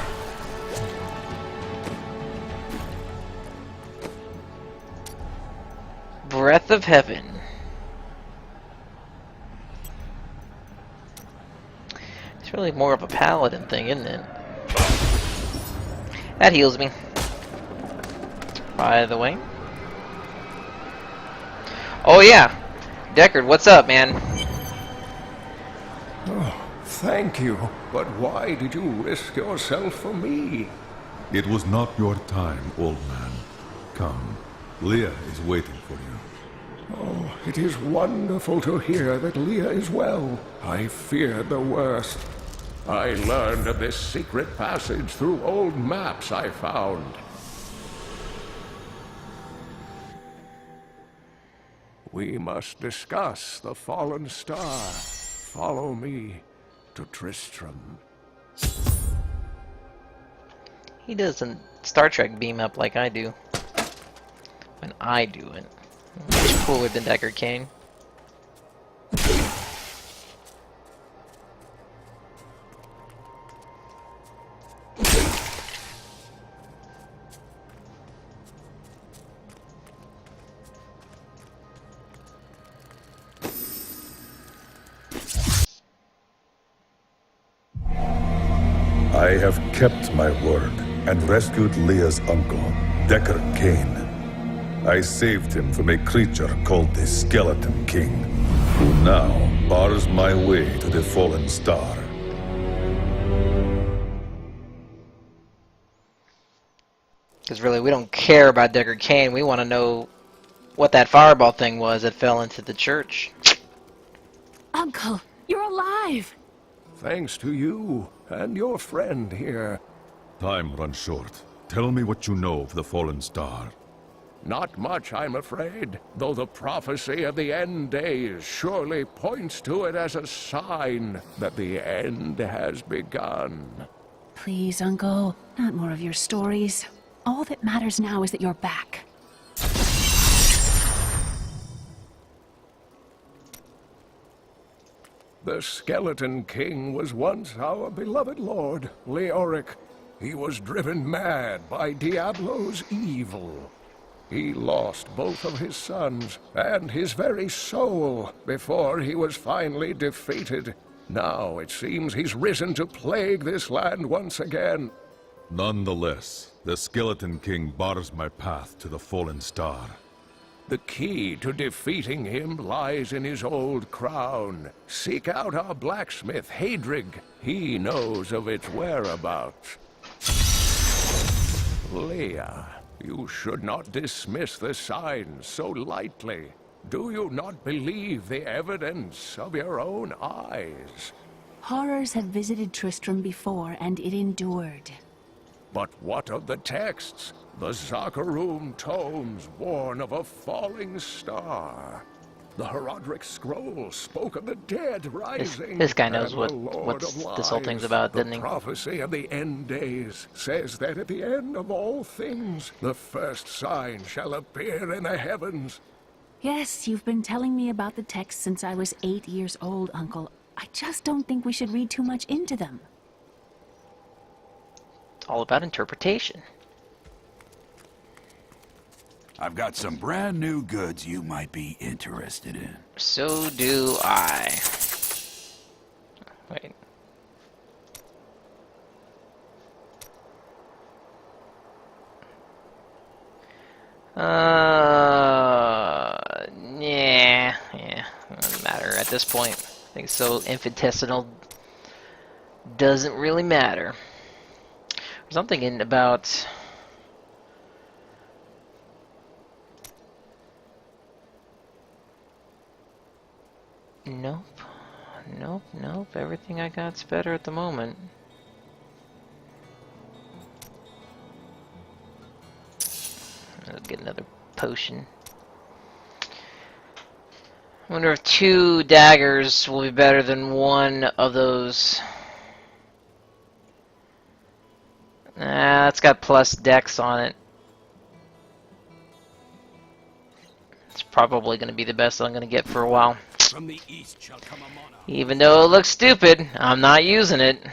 Breath of Heaven. It's really more of a paladin thing, isn't it? That heals me. By the way. Oh yeah! Deckard, what's up, man? Oh, thank you. But why did you risk yourself for me? It was not your time, old man. Come. Leah is waiting for you. Oh, it is wonderful to hear that Leah is well. I feared the worst. I learned of this secret passage through old maps I found. We must discuss the fallen star. Follow me to Tristram. He doesn't Star Trek beam up like I do. When I do it. Much cooler than Deckard Cain. I have kept my word and rescued Leah's uncle, Deckard Cain. I saved him from a creature called the Skeleton King, who now bars my way to the fallen star. Because really, we don't care about Deckard Cain. We want to know what that fireball thing was that fell into the church. Uncle, you're alive! Thanks to you and your friend here. Time runs short. Tell me what you know of the fallen star. Not much, I'm afraid, though the prophecy of the end days surely points to it as a sign that the end has begun. Please, Uncle, not more of your stories. All that matters now is that you're back. The Skeleton King was once our beloved lord, Leoric. He was driven mad by Diablo's evil. He lost both of his sons and his very soul before he was finally defeated. Now it seems he's risen to plague this land once again. Nonetheless, the Skeleton King bars my path to the fallen star. The key to defeating him lies in his old crown. Seek out our blacksmith, Hadrig. He knows of its whereabouts. Leah, you should not dismiss the signs so lightly. Do you not believe the evidence of your own eyes? Horrors have visited Tristram before, and it endured. But what of the texts? The Zakarum tomes warn of a falling star. The Herodric scroll spoke of the dead rising. This guy knows and what the Lord of this whole thing's Lies. about, doesn't he? The prophecy of the end days says that at the end of all things, the first sign shall appear in the heavens. Yes, you've been telling me about the texts since I was 8 years old, Uncle. I just don't think we should read too much into them. It's all about interpretation. I've got some brand new goods you might be interested in. So do I. Wait. Yeah, doesn't matter at this point. I think so infinitesimal doesn't really matter. So I'm thinking about Nope. Everything I got's better at the moment. I'll get another potion. I wonder if 2 daggers will be better than 1 of those. Nah, it's got plus dex on it. It's probably going to be the best I'm going to get for a while. From the east shall come a monarch. Even though it looks stupid, I'm not using it.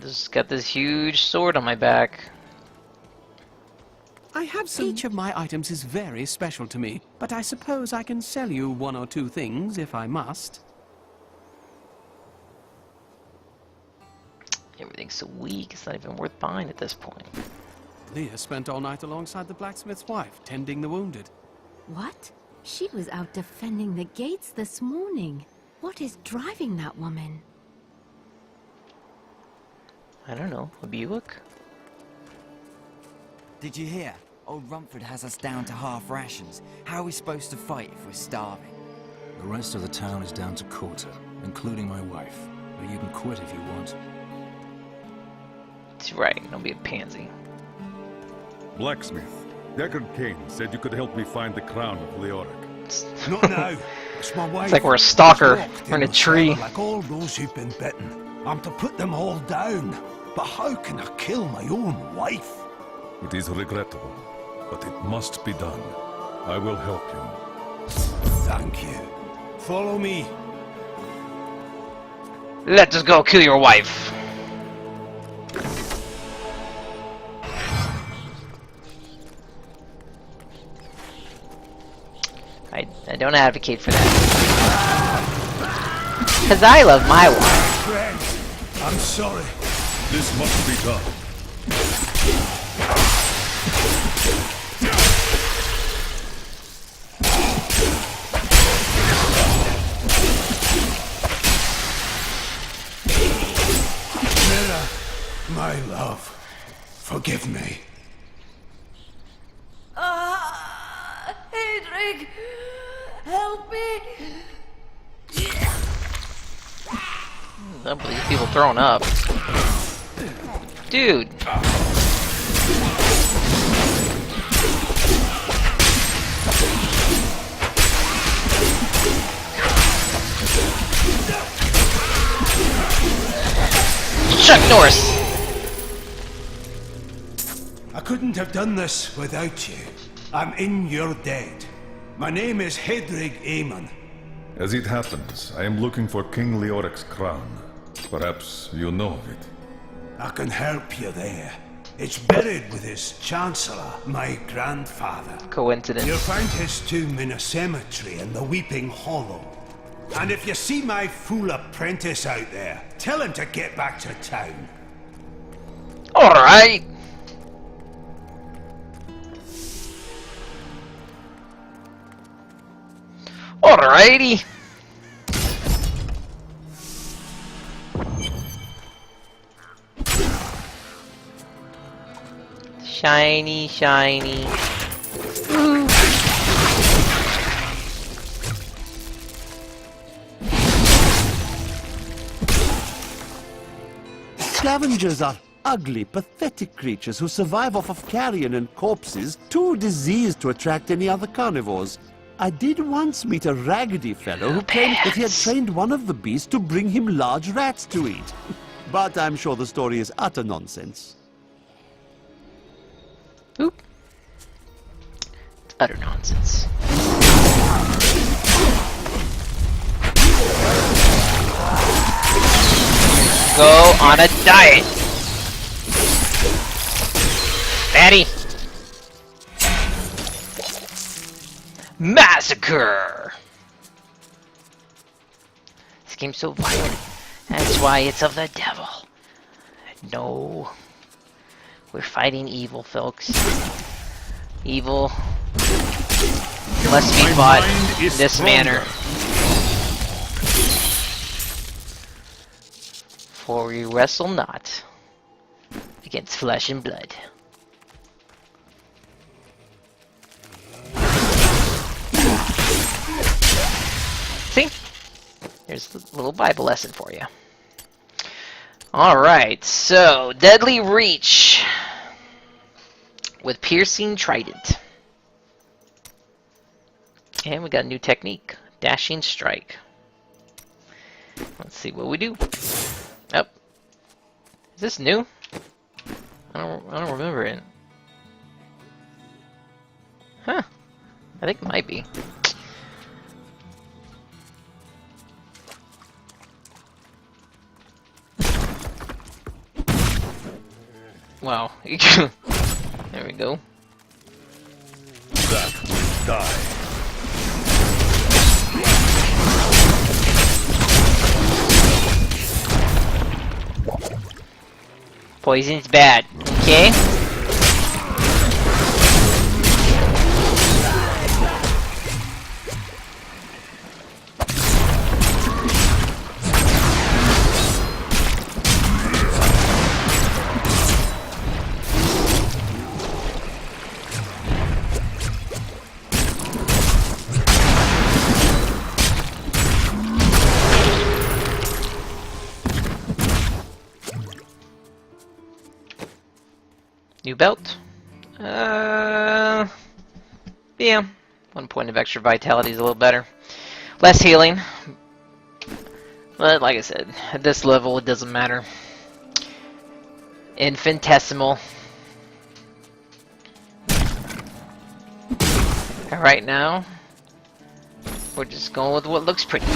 Just got this huge sword on my back. I have some... Each of my items is very special to me, but I suppose I can sell you 1 or 2 things if I must. Everything's so weak, it's not even worth buying at this point. Leah spent all night alongside the blacksmith's wife, tending the wounded. What? She was out defending the gates this morning. What is driving that woman? I don't know, a Buick? Did you hear? Old Rumford has us down to half rations. How are we supposed to fight if we're starving? The rest of the town is down to quarter, including my wife. But you can quit if you want. That's right, don't be a pansy. Blacksmith, Deckard Cain said you could help me find the crown of Leoric. Not now. It's my wife. It's like we're a stalker. Locked We're in a the tree. cellar like all those who've been bitten. I'm to put them all down. But how can I kill my own wife? It is regrettable, but it must be done. I will help you. Thank you. Follow me. Let us go kill your wife. I don't advocate for that. Because I love my wife. Friend, I'm sorry. This must be done. Mira, my love, forgive me. Hedrig, help me. I don't believe people throwing up. Dude. Chuck Norris. I couldn't have done this without you. I'm in your debt. My name is Hedrig Aemon. As it happens, I am looking for King Leoric's crown. Perhaps you know of it. I can help you there. It's buried with his chancellor, my grandfather. Coincidence. You'll find his tomb in a cemetery in the Weeping Hollow. And if you see my fool apprentice out there, tell him to get back to town. Alright. Alrighty. Shiny, shiny. Ooh. Scavengers are ugly, pathetic creatures who survive off of carrion and corpses, too diseased to attract any other carnivores. I did once meet a raggedy fellow who claimed that he had trained one of the beasts to bring him large rats to eat. But I'm sure the story is utter nonsense. Oop. It's utter nonsense. Go on a diet. Fatty. Massacre. This game's so violent. That's why it's of the devil. No. We're fighting evil, folks. Evil must be fought in this manner. For we wrestle not against flesh and blood. See? There's a little Bible lesson for you. Alright, so Deadly Reach with Piercing Trident. And we got a new technique. Dashing strike. Let's see what we do. Oh. Is this new? I don't remember it. Huh. I think it might be. Wow. There we go. That will die. Poison's bad. Okay. New belt. Yeah. 1 point of extra vitality is a little better. Less healing. But like I said, at this level it doesn't matter. Infinitesimal. And right now, we're just going with what looks pretty.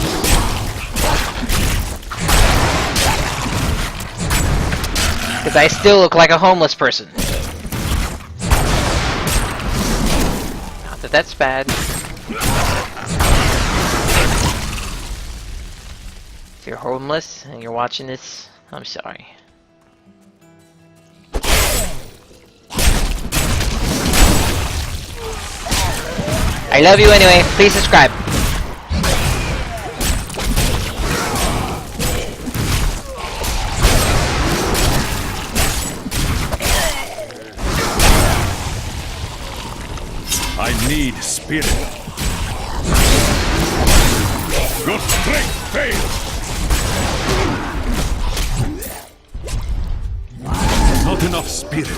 Because I still look like a homeless person. Not that that's bad. If you're homeless and you're watching this, I'm sorry. I love you anyway. Please subscribe. I need spirit. Your strength fails! Not enough spirit.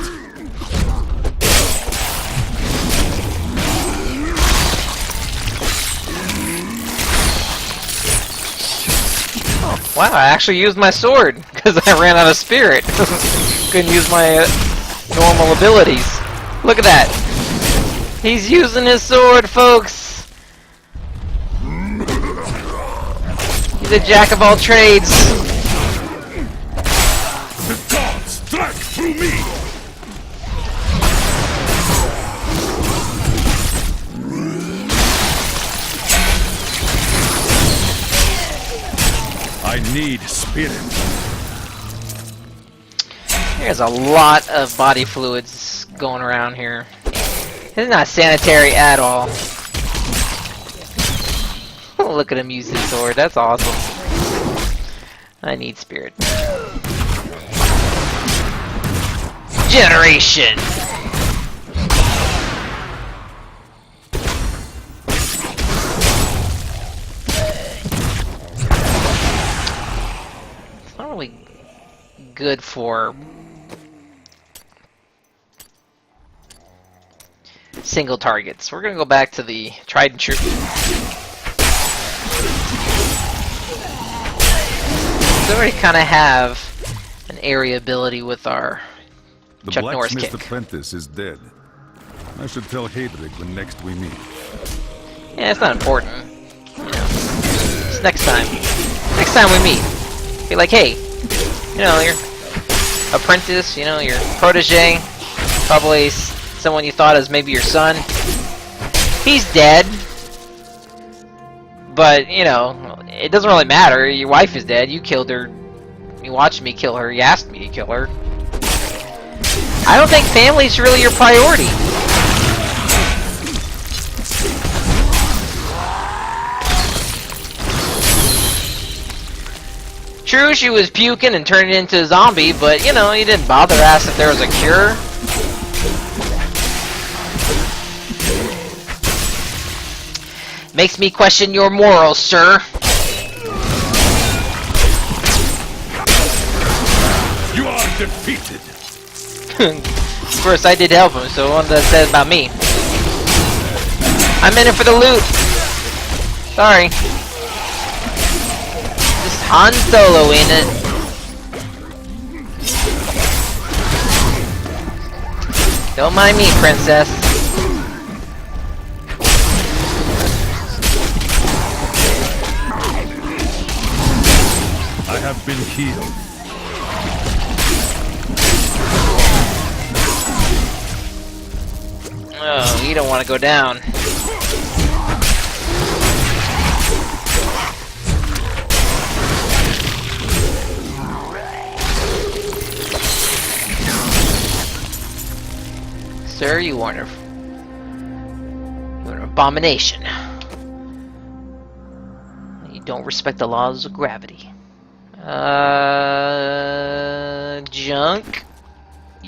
Wow, I actually used my sword because I ran out of spirit. Couldn't use my normal abilities. Look at that. He's using his sword, folks. He's a jack of all trades. The gods strike through me! I need spirit. There's a lot of body fluids going around here. This is not sanitary at all. Look at him use his sword. That's awesome. I need spirit. Generation! It's not really good for single targets. We're gonna go back to the tried and true. We already kind of have an area ability with our The Chuck Norris blacksmith kick. apprentice is dead. I should tell Hedrig when next we meet. Yeah, it's not important. You know, it's next time. Next time we meet, be like, hey, you know, your apprentice, you know, your protege, probably someone you thought as maybe your son. He's dead. But, you know, it doesn't really matter. Your wife is dead. You killed her. You watched me kill her. You asked me to kill her. I don't think family's really your priority. True, she was puking and turning into a zombie, but, you know, you didn't bother to ask if there was a cure. Makes me question your morals, sir. You are defeated. Of course, I did help him, so what does that say about me? I'm in it for the loot. Sorry. Just Han Solo in it. Don't mind me, princess. I have been healed. Oh, you don't want to go down. Sir, you are an abomination. You don't respect the laws of gravity. Junk?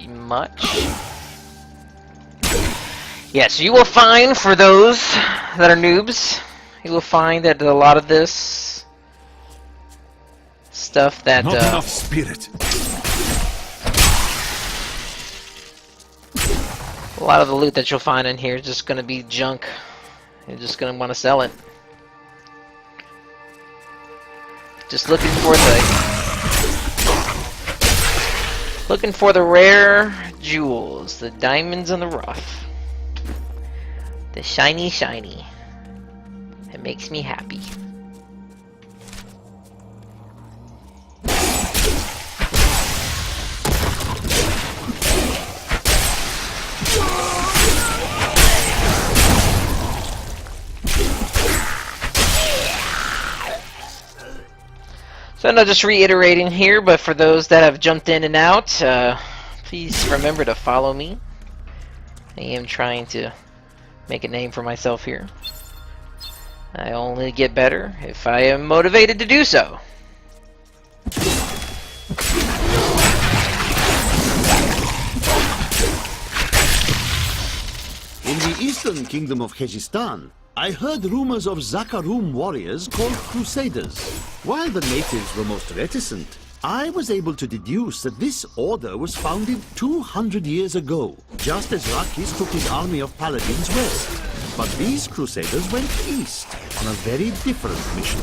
Much? Yes, you will find, for those that are noobs, you will find that a lot of this stuff that, Not enough spirit. a lot of the loot that you'll find in here is just gonna be junk. You're just gonna want to sell it. Just looking for the rare jewels, the diamonds in the rough, the shiny. It makes me happy. So I'm not just reiterating here, but for those that have jumped in and out, please remember to follow me. I am trying to make a name for myself here. I only get better if I am motivated to do so. In the eastern kingdom of Khejistan, I heard rumors of Zakarum warriors called Crusaders. While the natives were most reticent, I was able to deduce that this order was founded 200 years ago, just as Rakis took his army of paladins west. But these Crusaders went east on a very different mission.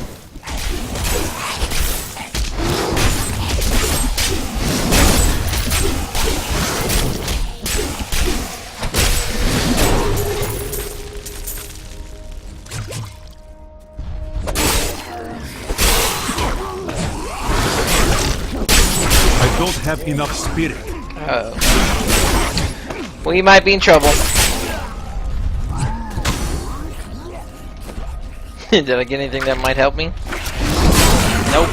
I don't have enough spirit. We might be in trouble. Did I get anything that might help me? Nope.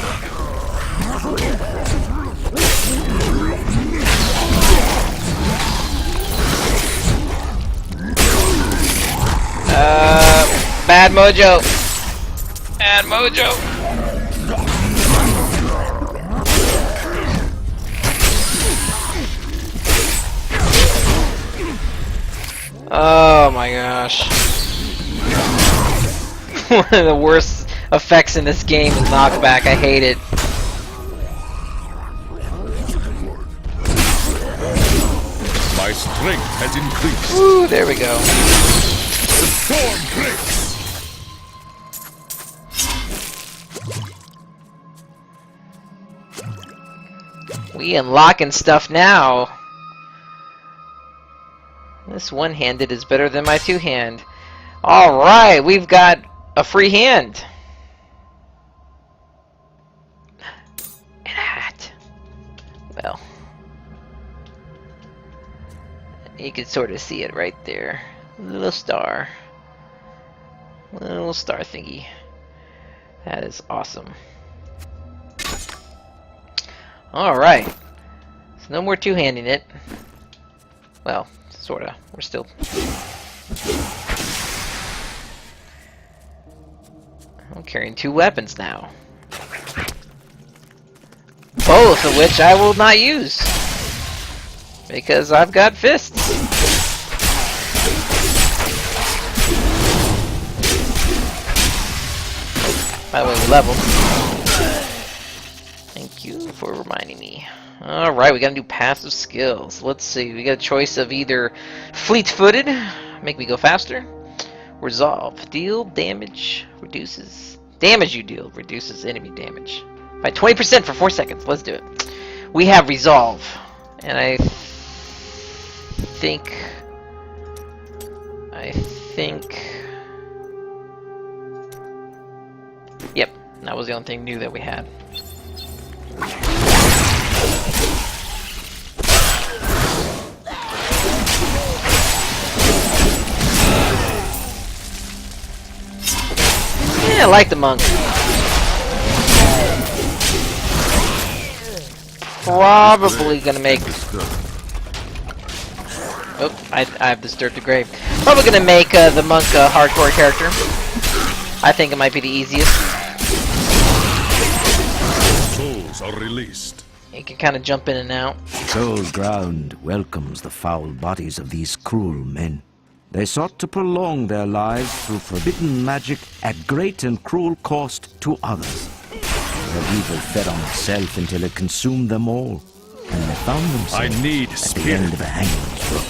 Bad mojo. Bad mojo. Oh my gosh. One of the worst effects in this game is knockback. I hate it. My strength has increased. Woo, there we go. The storm breaks. We unlocking stuff now. This one-handed is better than my two-hand. Alright, we've got a free hand. And a hat. Well. You can sort of see it right there. Little star. Little star thingy. That is awesome. Alright. So no more two-handing it. Well, sorta. We're still... I'm carrying two weapons now. Both of which I will not use. Because I've got fists. By the way, we leveled. Thank you for reminding me. Alright, we gotta do passive skills. Let's see, we got a choice of either fleet-footed, make me go faster, Resolve. Deal damage reduces... Damage you deal reduces enemy damage. By 20% for 4 seconds. Let's do it. We have Resolve. And I think... Yep, that was the only thing new that we had. Yeah, I like the monk. Probably gonna make... Oh, I've disturbed the grave. Probably gonna make the monk a hardcore character. I think it might be the easiest. Souls are released. You can kind of jump in and out. Cold ground welcomes the foul bodies of these cruel men. They sought to prolong their lives through forbidden magic at great and cruel cost to others. Their evil fed on itself until it consumed them all, and they found themselves at the end of a hangman's rope.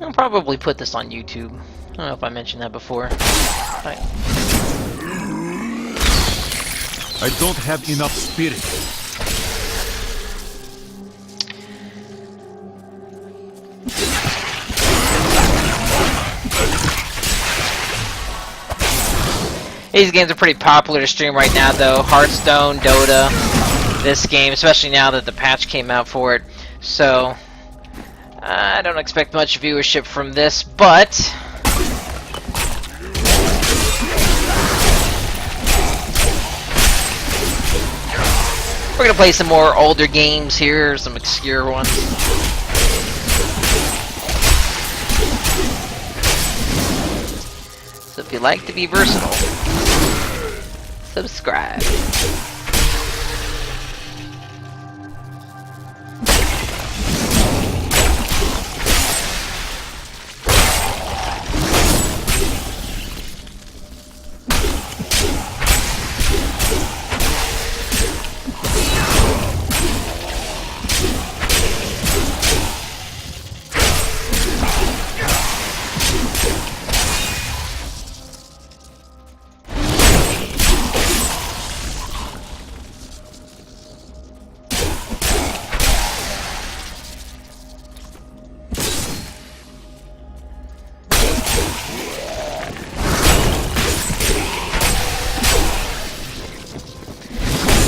I'll probably put this on YouTube. I don't know if I mentioned that before. I don't have enough spirit. These games are pretty popular to stream right now, though. Hearthstone, Dota, this game, especially now that the patch came out for it. So, I don't expect much viewership from this, but... we're gonna play some more older games here, some obscure ones. So if you like to be versatile, subscribe.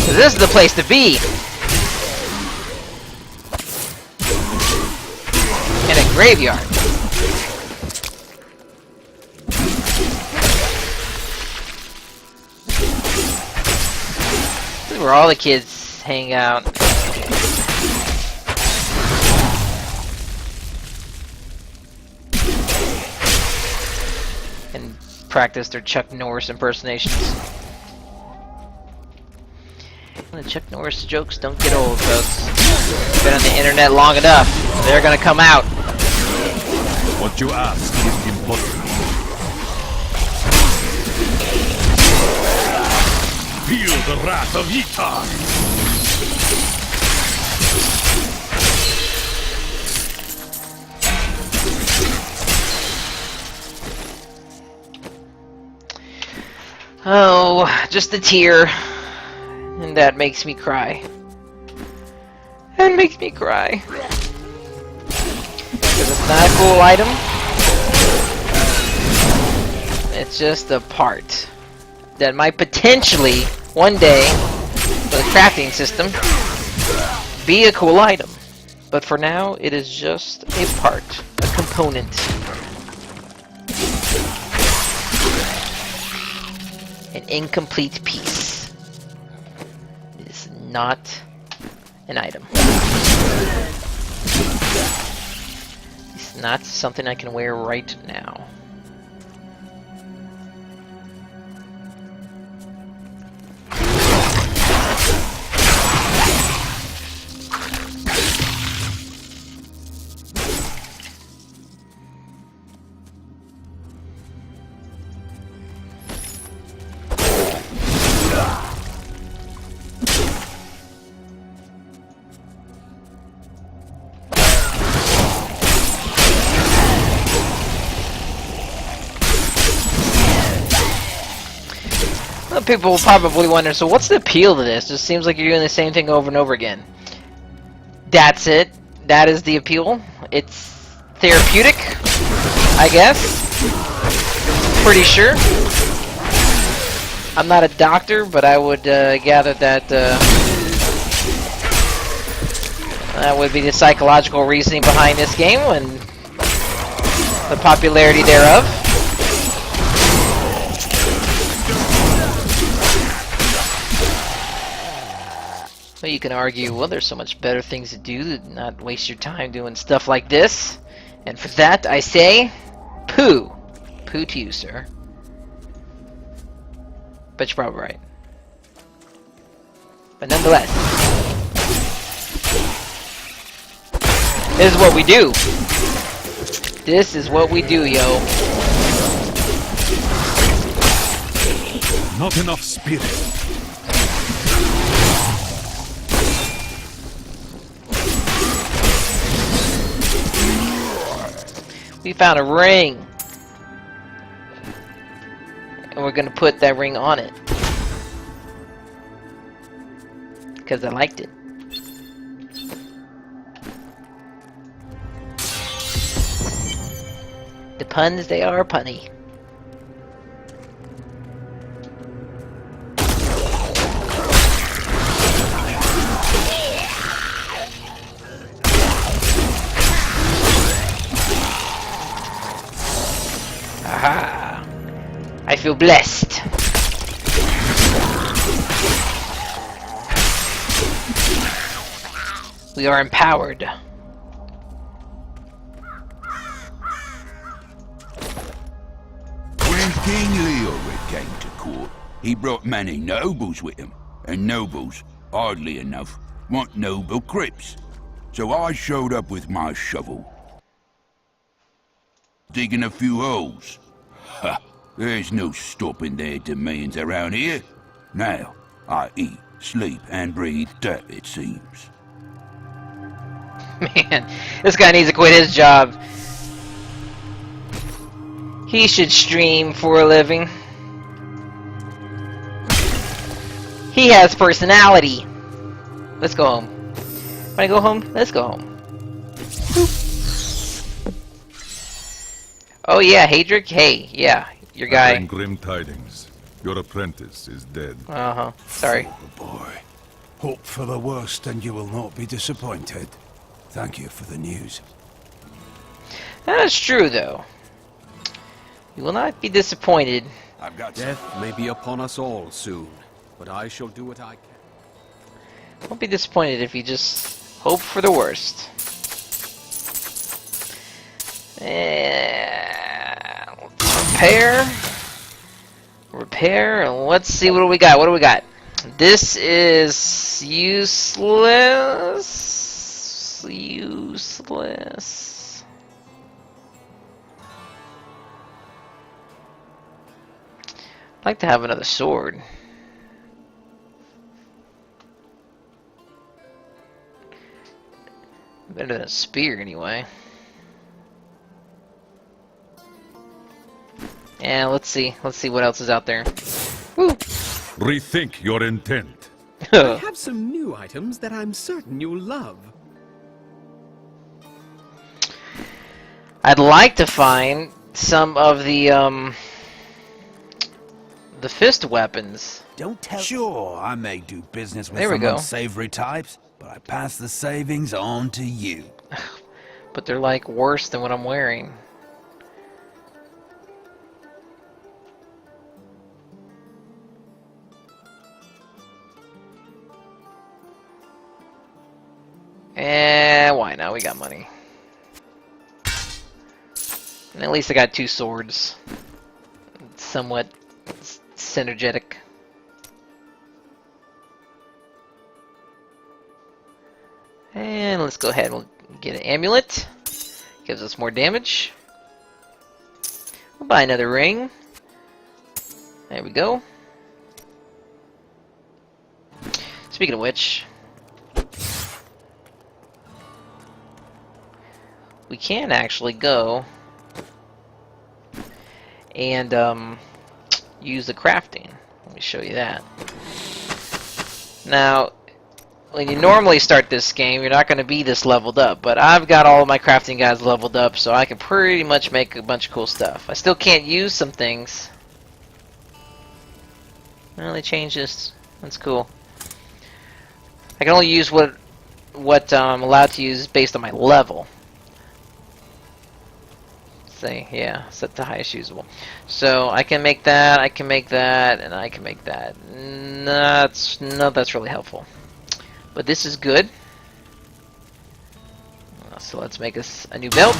This is the place to be! In a graveyard. This is where all the kids hang out. And practice their Chuck Norris impersonations. The Chuck Norris jokes don't get old, folks. Been on the internet long enough. They're gonna come out. What you ask is impossible. Feel the wrath of Yitar! Oh, just a tear. And that makes me cry. That makes me cry. Because it's not a cool item. It's just a part that might potentially, one day, with a crafting system, be a cool item. But for now, it is just a part, a component. An incomplete piece. Not an item. It's not something I can wear right now. people will probably wonder, so what's the appeal to this? It just seems like you're doing the same thing over and over again. That's it. That is the appeal. It's therapeutic, I guess. Pretty sure. I'm not a doctor, but I would gather that that would be the psychological reasoning behind this game and the popularity thereof. Well, you can argue, well, there's so much better things to do to not waste your time doing stuff like this. And for that, I say, poo. Poo to you, sir. But you're probably right. But nonetheless, this is what we do. This is what we do, yo. Not enough spirit. We found a ring. And we're gonna put that ring on it. Because I liked it. The puns, they are punny. Aha! I feel blessed. We are empowered. When King Leoric came to court, he brought many nobles with him, and nobles, oddly enough, want noble crypts. So I showed up with my shovel, digging a few holes. Ha! There's no stopping their demands around here. Now, I eat, sleep, and breathe dirt, it seems. Man, this guy needs to quit his job. He should stream for a living. He has personality. Let's go home. Wanna go home? Let's go home. Oh yeah, Hadric? Hey, yeah, your guy. I bring grim tidings. Your apprentice is dead. Uh-huh. Sorry. Boy, hope for the worst and you will not be disappointed. Thank you for the news. That is true, though. You will not be disappointed. I've got Death may be upon us all soon, but I shall do what I can. Won't be disappointed if you just hope for the worst. And repair, and let's see what do we got. What do we got? This is useless. Useless. I'd like to have another sword. Better than a spear, anyway. Yeah, let's see. Let's see what else is out there. Woo! Rethink your intent. I have some new items that I'm certain you'll love. I'd like to find some of the fist weapons. Don't tell. Sure, I may do business with There we some go. unsavory types, but I pass the savings on to you. But they're like worse than what I'm wearing. And why not? We got money. And at least I got 2 swords. Somewhat synergetic. And let's go ahead and we'll get an amulet. Gives us more damage. We'll buy another ring. There we go. Speaking of which, we can actually go and use the crafting. show you that. Now, when you normally start this game, you're not going to be this leveled up, but I've got all of my crafting guys leveled up, so I can pretty much make a bunch of cool stuff. I still can't use some things. Well, they changed this. That's cool. I can only use what I'm allowed to use based on my level. Say, yeah, set to highest usable. So I can make that, I can make that, and I can make that. That's really helpful. But this is good. So let's make us a new belt.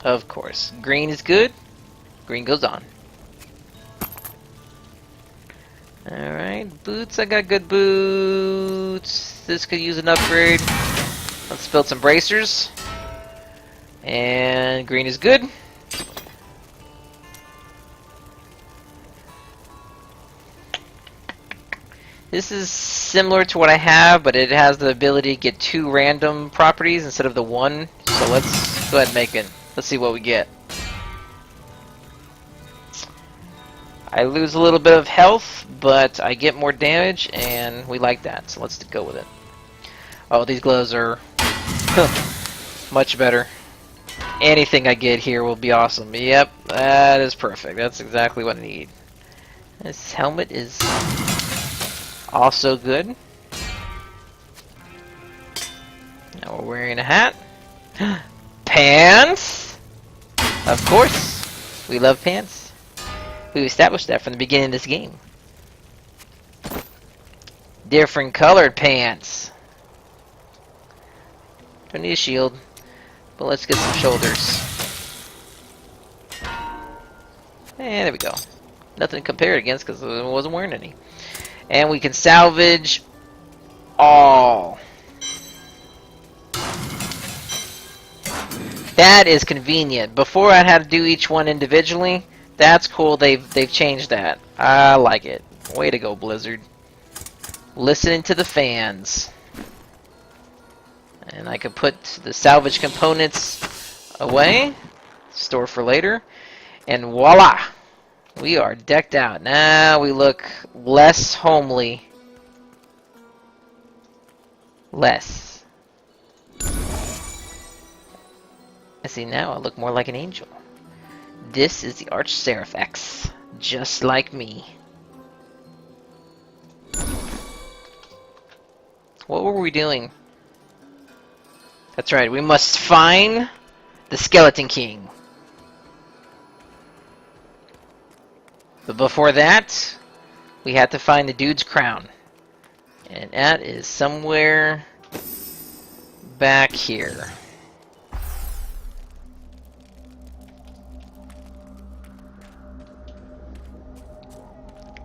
Of course, green is good. Green goes on. Alright, boots, I got good boots. This could use an upgrade. Let's build some bracers. And green is good. This is similar to what I have, but it has the ability to get 2 random properties instead of the 1. So let's go ahead and make it. Let's see what we get. I lose a little bit of health, but I get more damage, and we like that, so let's go with it. Oh, these gloves are much better. Anything I get here will be awesome. Yep, that is perfect. That's exactly what I need. This helmet is also good. Now we're wearing a hat. Pants! Of course, we love pants. We established that from the beginning of this game. Different colored pants. Don't need a shield, but let's get some shoulders. And there we go. Nothing to compare it against because I wasn't wearing any. And we can salvage all. That is convenient. Before I had to do each one individually. That's cool. They've changed that. I like it. Way to go, Blizzard. Listening to the fans. And I can put the salvage components away. Store for later. And voila! We are decked out. Now we look less homely. Less. I see now I look more like an angel. This is the Arch Seraph X, just like me. What were we doing? That's right, we must find the Skeleton King. But before that, we had to find the dude's crown. And that is somewhere back here.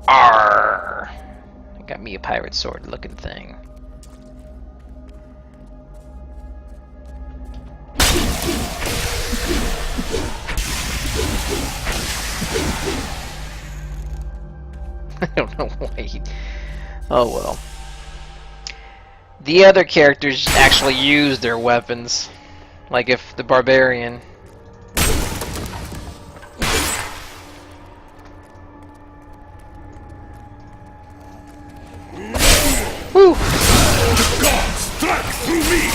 Arr! Got me a pirate sword looking thing. I don't know why he... Oh well. The other characters actually use their weapons. Like if the barbarian... Woo! Gods, strike through me!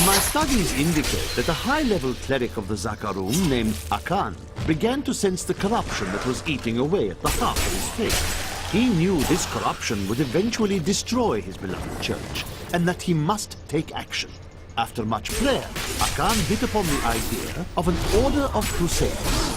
My studies indicate that a high-level cleric of the Zakarum named Akan began to sense the corruption that was eating away at the heart of his faith. He knew this corruption would eventually destroy his beloved church, and that he must take action. After much prayer, Akan hit upon the idea of an order of crusaders.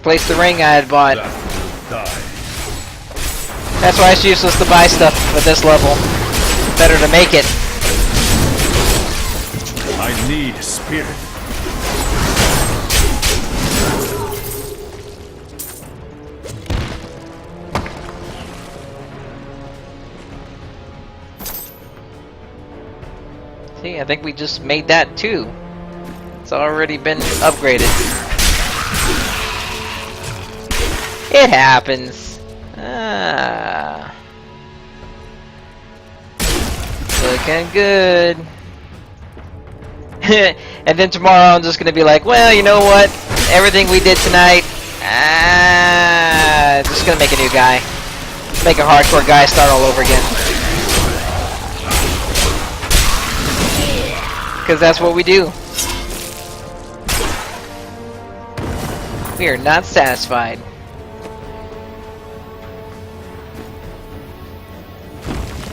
Place the ring I had bought. That's why it's useless to buy stuff at this level. Better to make it. I need spirit. See, I think we just made that too. It's already been upgraded. It happens. Looking good. And then tomorrow I'm just gonna be like, well, you know what? Everything we did tonight, just gonna make a new guy. Make a hardcore guy, start all over again. Because that's what we do. We are not satisfied.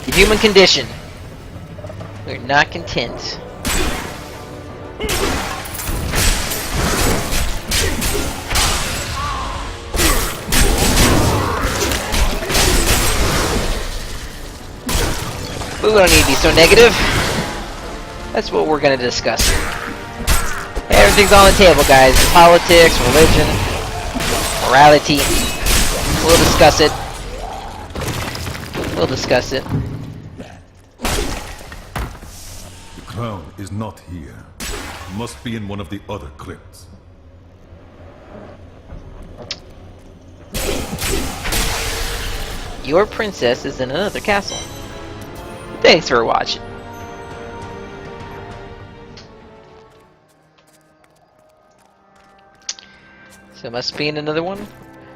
The human condition. We're not content. We don't need to be so negative. That's what we're gonna discuss. Everything's on the table, guys. Politics, religion, morality. We'll discuss it. We'll discuss it. The crown is not here. It must be in one of the other crypts. Your princess is in another castle. Thanks for watching. So it must be in another one.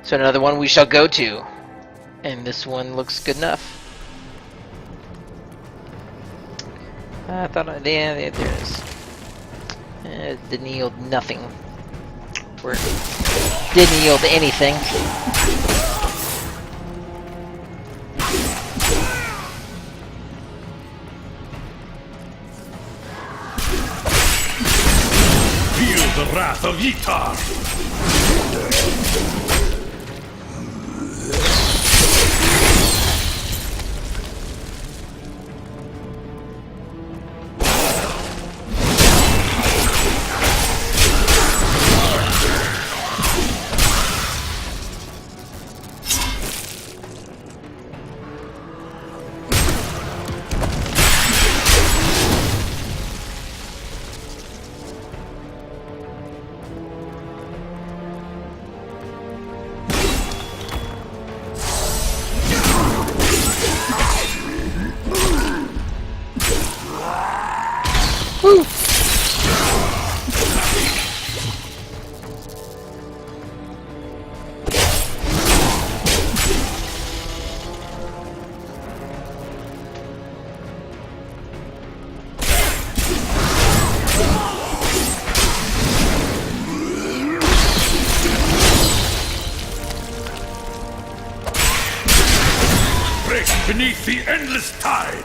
So another one we shall go to. And this one looks good enough. I thought yeah, there it is. It didn't yield nothing. Or didn't yield anything. Feel the wrath of Yitar! Woo. Break beneath the endless tide!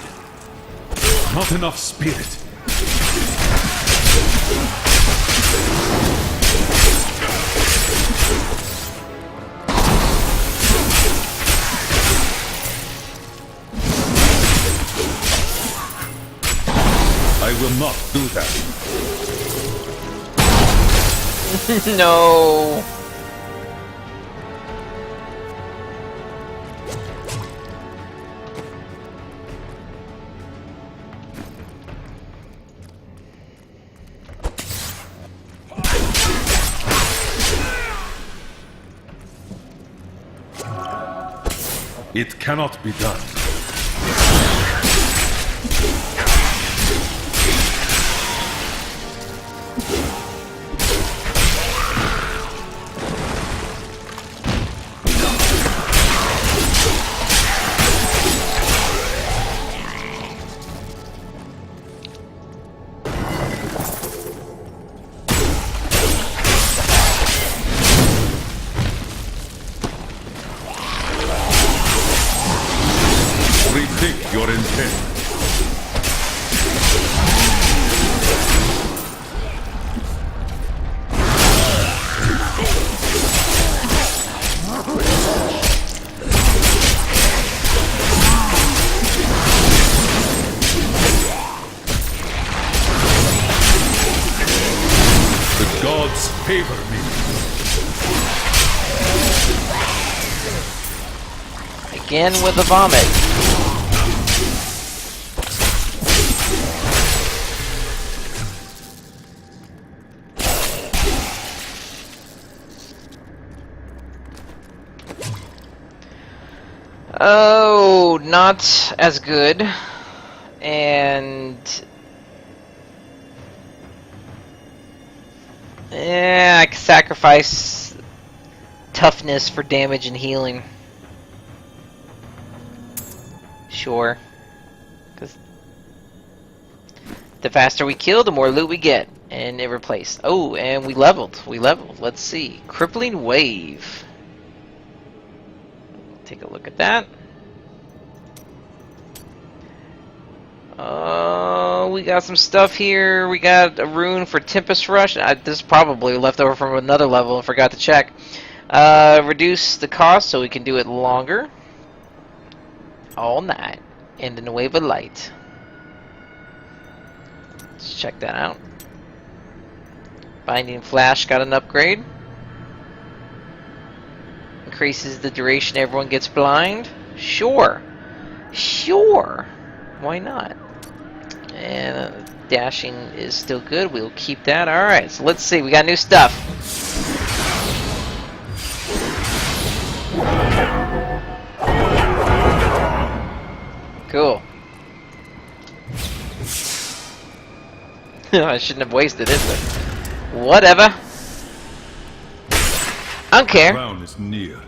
Not enough spirit. I will not do that. No. It cannot be done. Rethink your intent. The gods favor me. Again with the vomit. Oh, not as good. And yeah, I can sacrifice toughness for damage and healing. Sure. Because the faster we kill, the more loot we get. And it replaced. Oh, and we leveled. We leveled. Let's see. Crippling Wave. Take a look at that. We got some stuff here. We got a rune for Tempest Rush. This is probably left over from another level. I forgot to check. Reduce the cost so we can do it longer. All night. And in a wave of light. Let's check that out. Binding Flash got an upgrade. Increases the duration everyone gets blind. Sure. Sure. Why not? And dashing is still good. We'll keep that. Alright, so let's see. We got new stuff. Cool. I shouldn't have wasted it, but whatever. I don't care. Crown is near.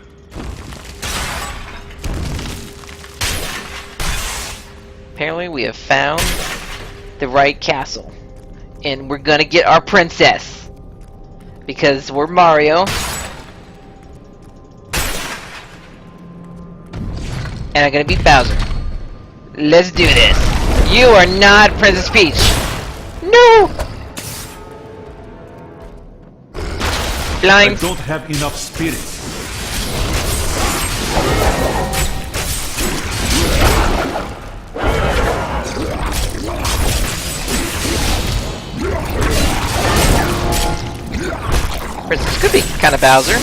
Apparently we have found the right castle. And we're gonna get our princess. Because we're Mario. And I'm gonna beat Bowser. Let's do this. You are not Princess Peach. No! Blind. I don't have enough spirit. Princess could be kind of Bowser.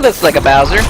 Looks like a Bowser.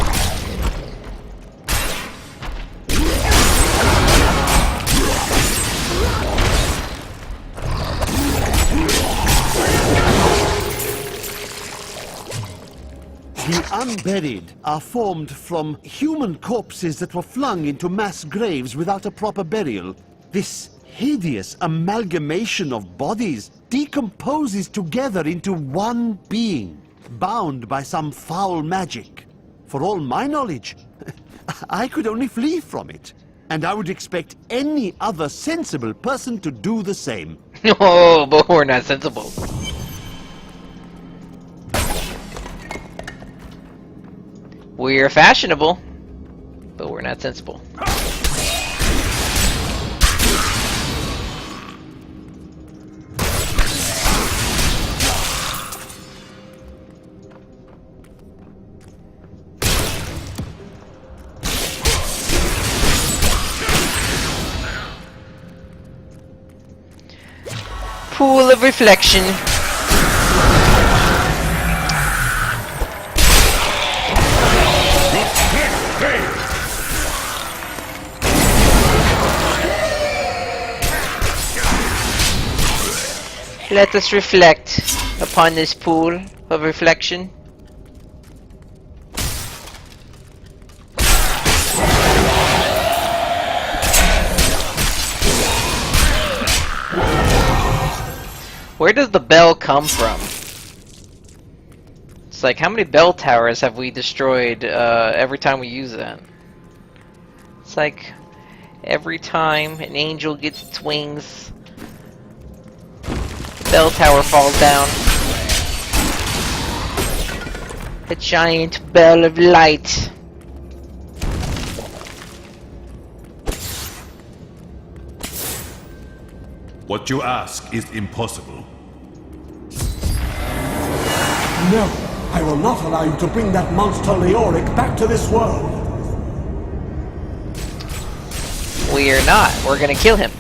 The unburied are formed from human corpses that were flung into mass graves without a proper burial. This hideous amalgamation of bodies decomposes together into one being, bound by some foul magic. For all my knowledge, I could only flee from it. And I would expect any other sensible person to do the same. Oh, but we're not sensible. We're fashionable, but we're not sensible. Pool of reflection. Let us reflect upon this pool of reflection. Where does the bell come from? It's like, how many bell towers have we destroyed every time we use that? It's like, every time an angel gets its wings, bell tower falls down. A giant bell of light. What you ask is impossible. No, I will not allow you to bring that monster Leoric back to this world. We're not. We're gonna kill him.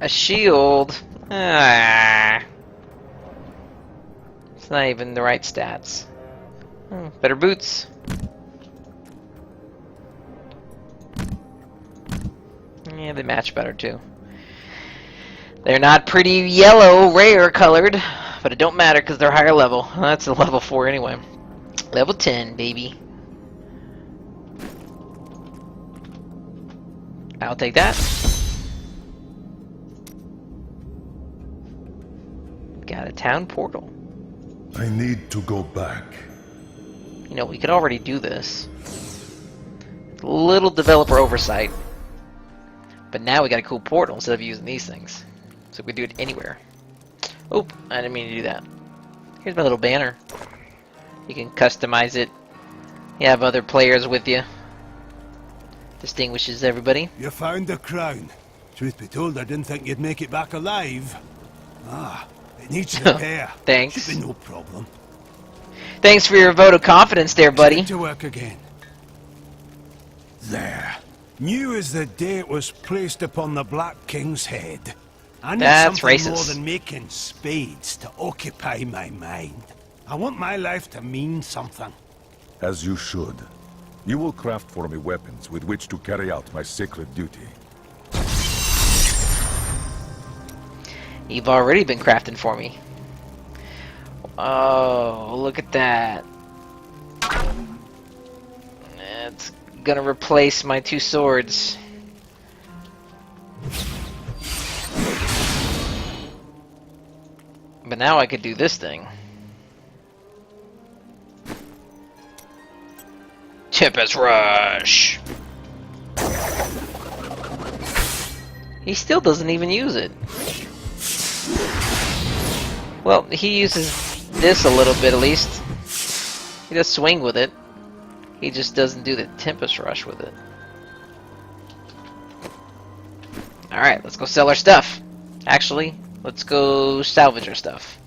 A shield. Ah. It's not even the right stats. Better boots. Yeah, they match better too. They're not pretty yellow, rare colored, but it don't matter because they're higher level. That's a level 4 anyway. Level 10, baby. I'll take that. Got a town portal. I need to go back. You know, we could already do this. Little developer oversight. But now we got a cool portal instead of using these things. So we can do it anywhere. Oop, I didn't mean to do that. Here's my little banner. You can customize it. You have other players with you. Distinguishes everybody. You found the crown. Truth be told, I didn't think you'd make it back alive. Ah, it needs repair. Thanks. Should be no problem. Thanks for your vote of confidence there, buddy. Get to work again. There. New as the day it was placed upon the Black King's head. I need That's something racist. more than making spades to occupy my mind. I want my life to mean something. As you should. You will craft for me weapons with which to carry out my sacred duty. You've already been crafting for me. Oh, look at that. It's gonna replace my 2 swords. But now I could do this thing. Tempest Rush! He still doesn't even use it. Well, he uses this a little bit at least. He does swing with it. He just doesn't do the Tempest Rush with it. Alright, let's go sell our stuff. Actually, let's go salvage our stuff.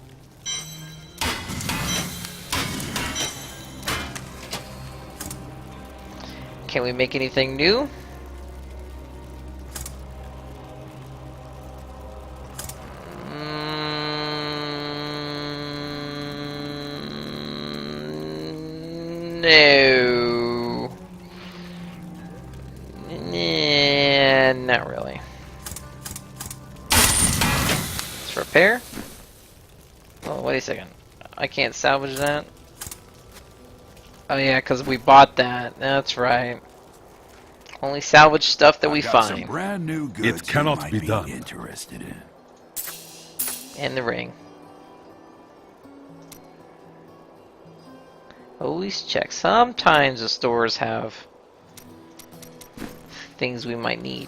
Can we make anything new? No. Nah, not really. Let's repair. Oh, wait a second. I can't salvage that. Oh yeah, because we bought that. That's right. Only salvage stuff that we find. Some brand new goods It cannot you be might done. Interested in. And the ring. Always check. Sometimes the stores have things we might need.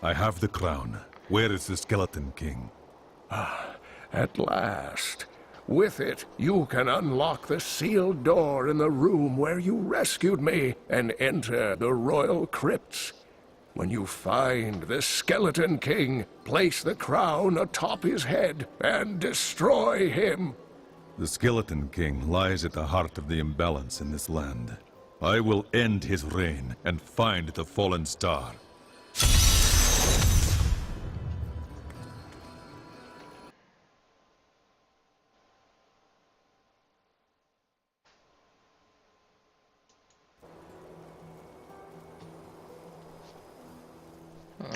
I have the crown. Where is the Skeleton King? At last. With it, you can unlock the sealed door in the room where you rescued me and enter the royal crypts. When you find the Skeleton King, place the crown atop his head and destroy him. The Skeleton King lies at the heart of the imbalance in this land. I will end his reign and find the fallen star.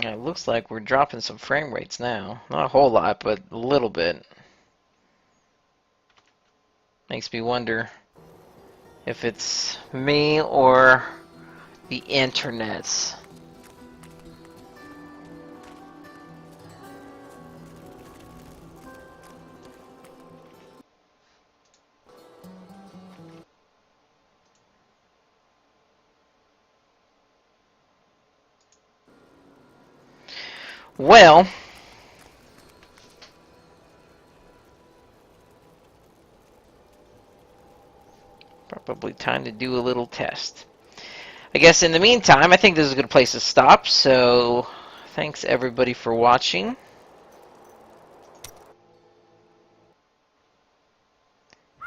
It looks like we're dropping some frame rates now. Not a whole lot, but a little bit. Makes me wonder if it's me or the internet. Well, probably time to do a little test. I guess in the meantime, I think this is a good place to stop, so thanks everybody for watching.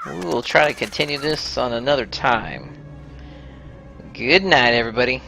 We will try to continue this on another time. Good night, everybody.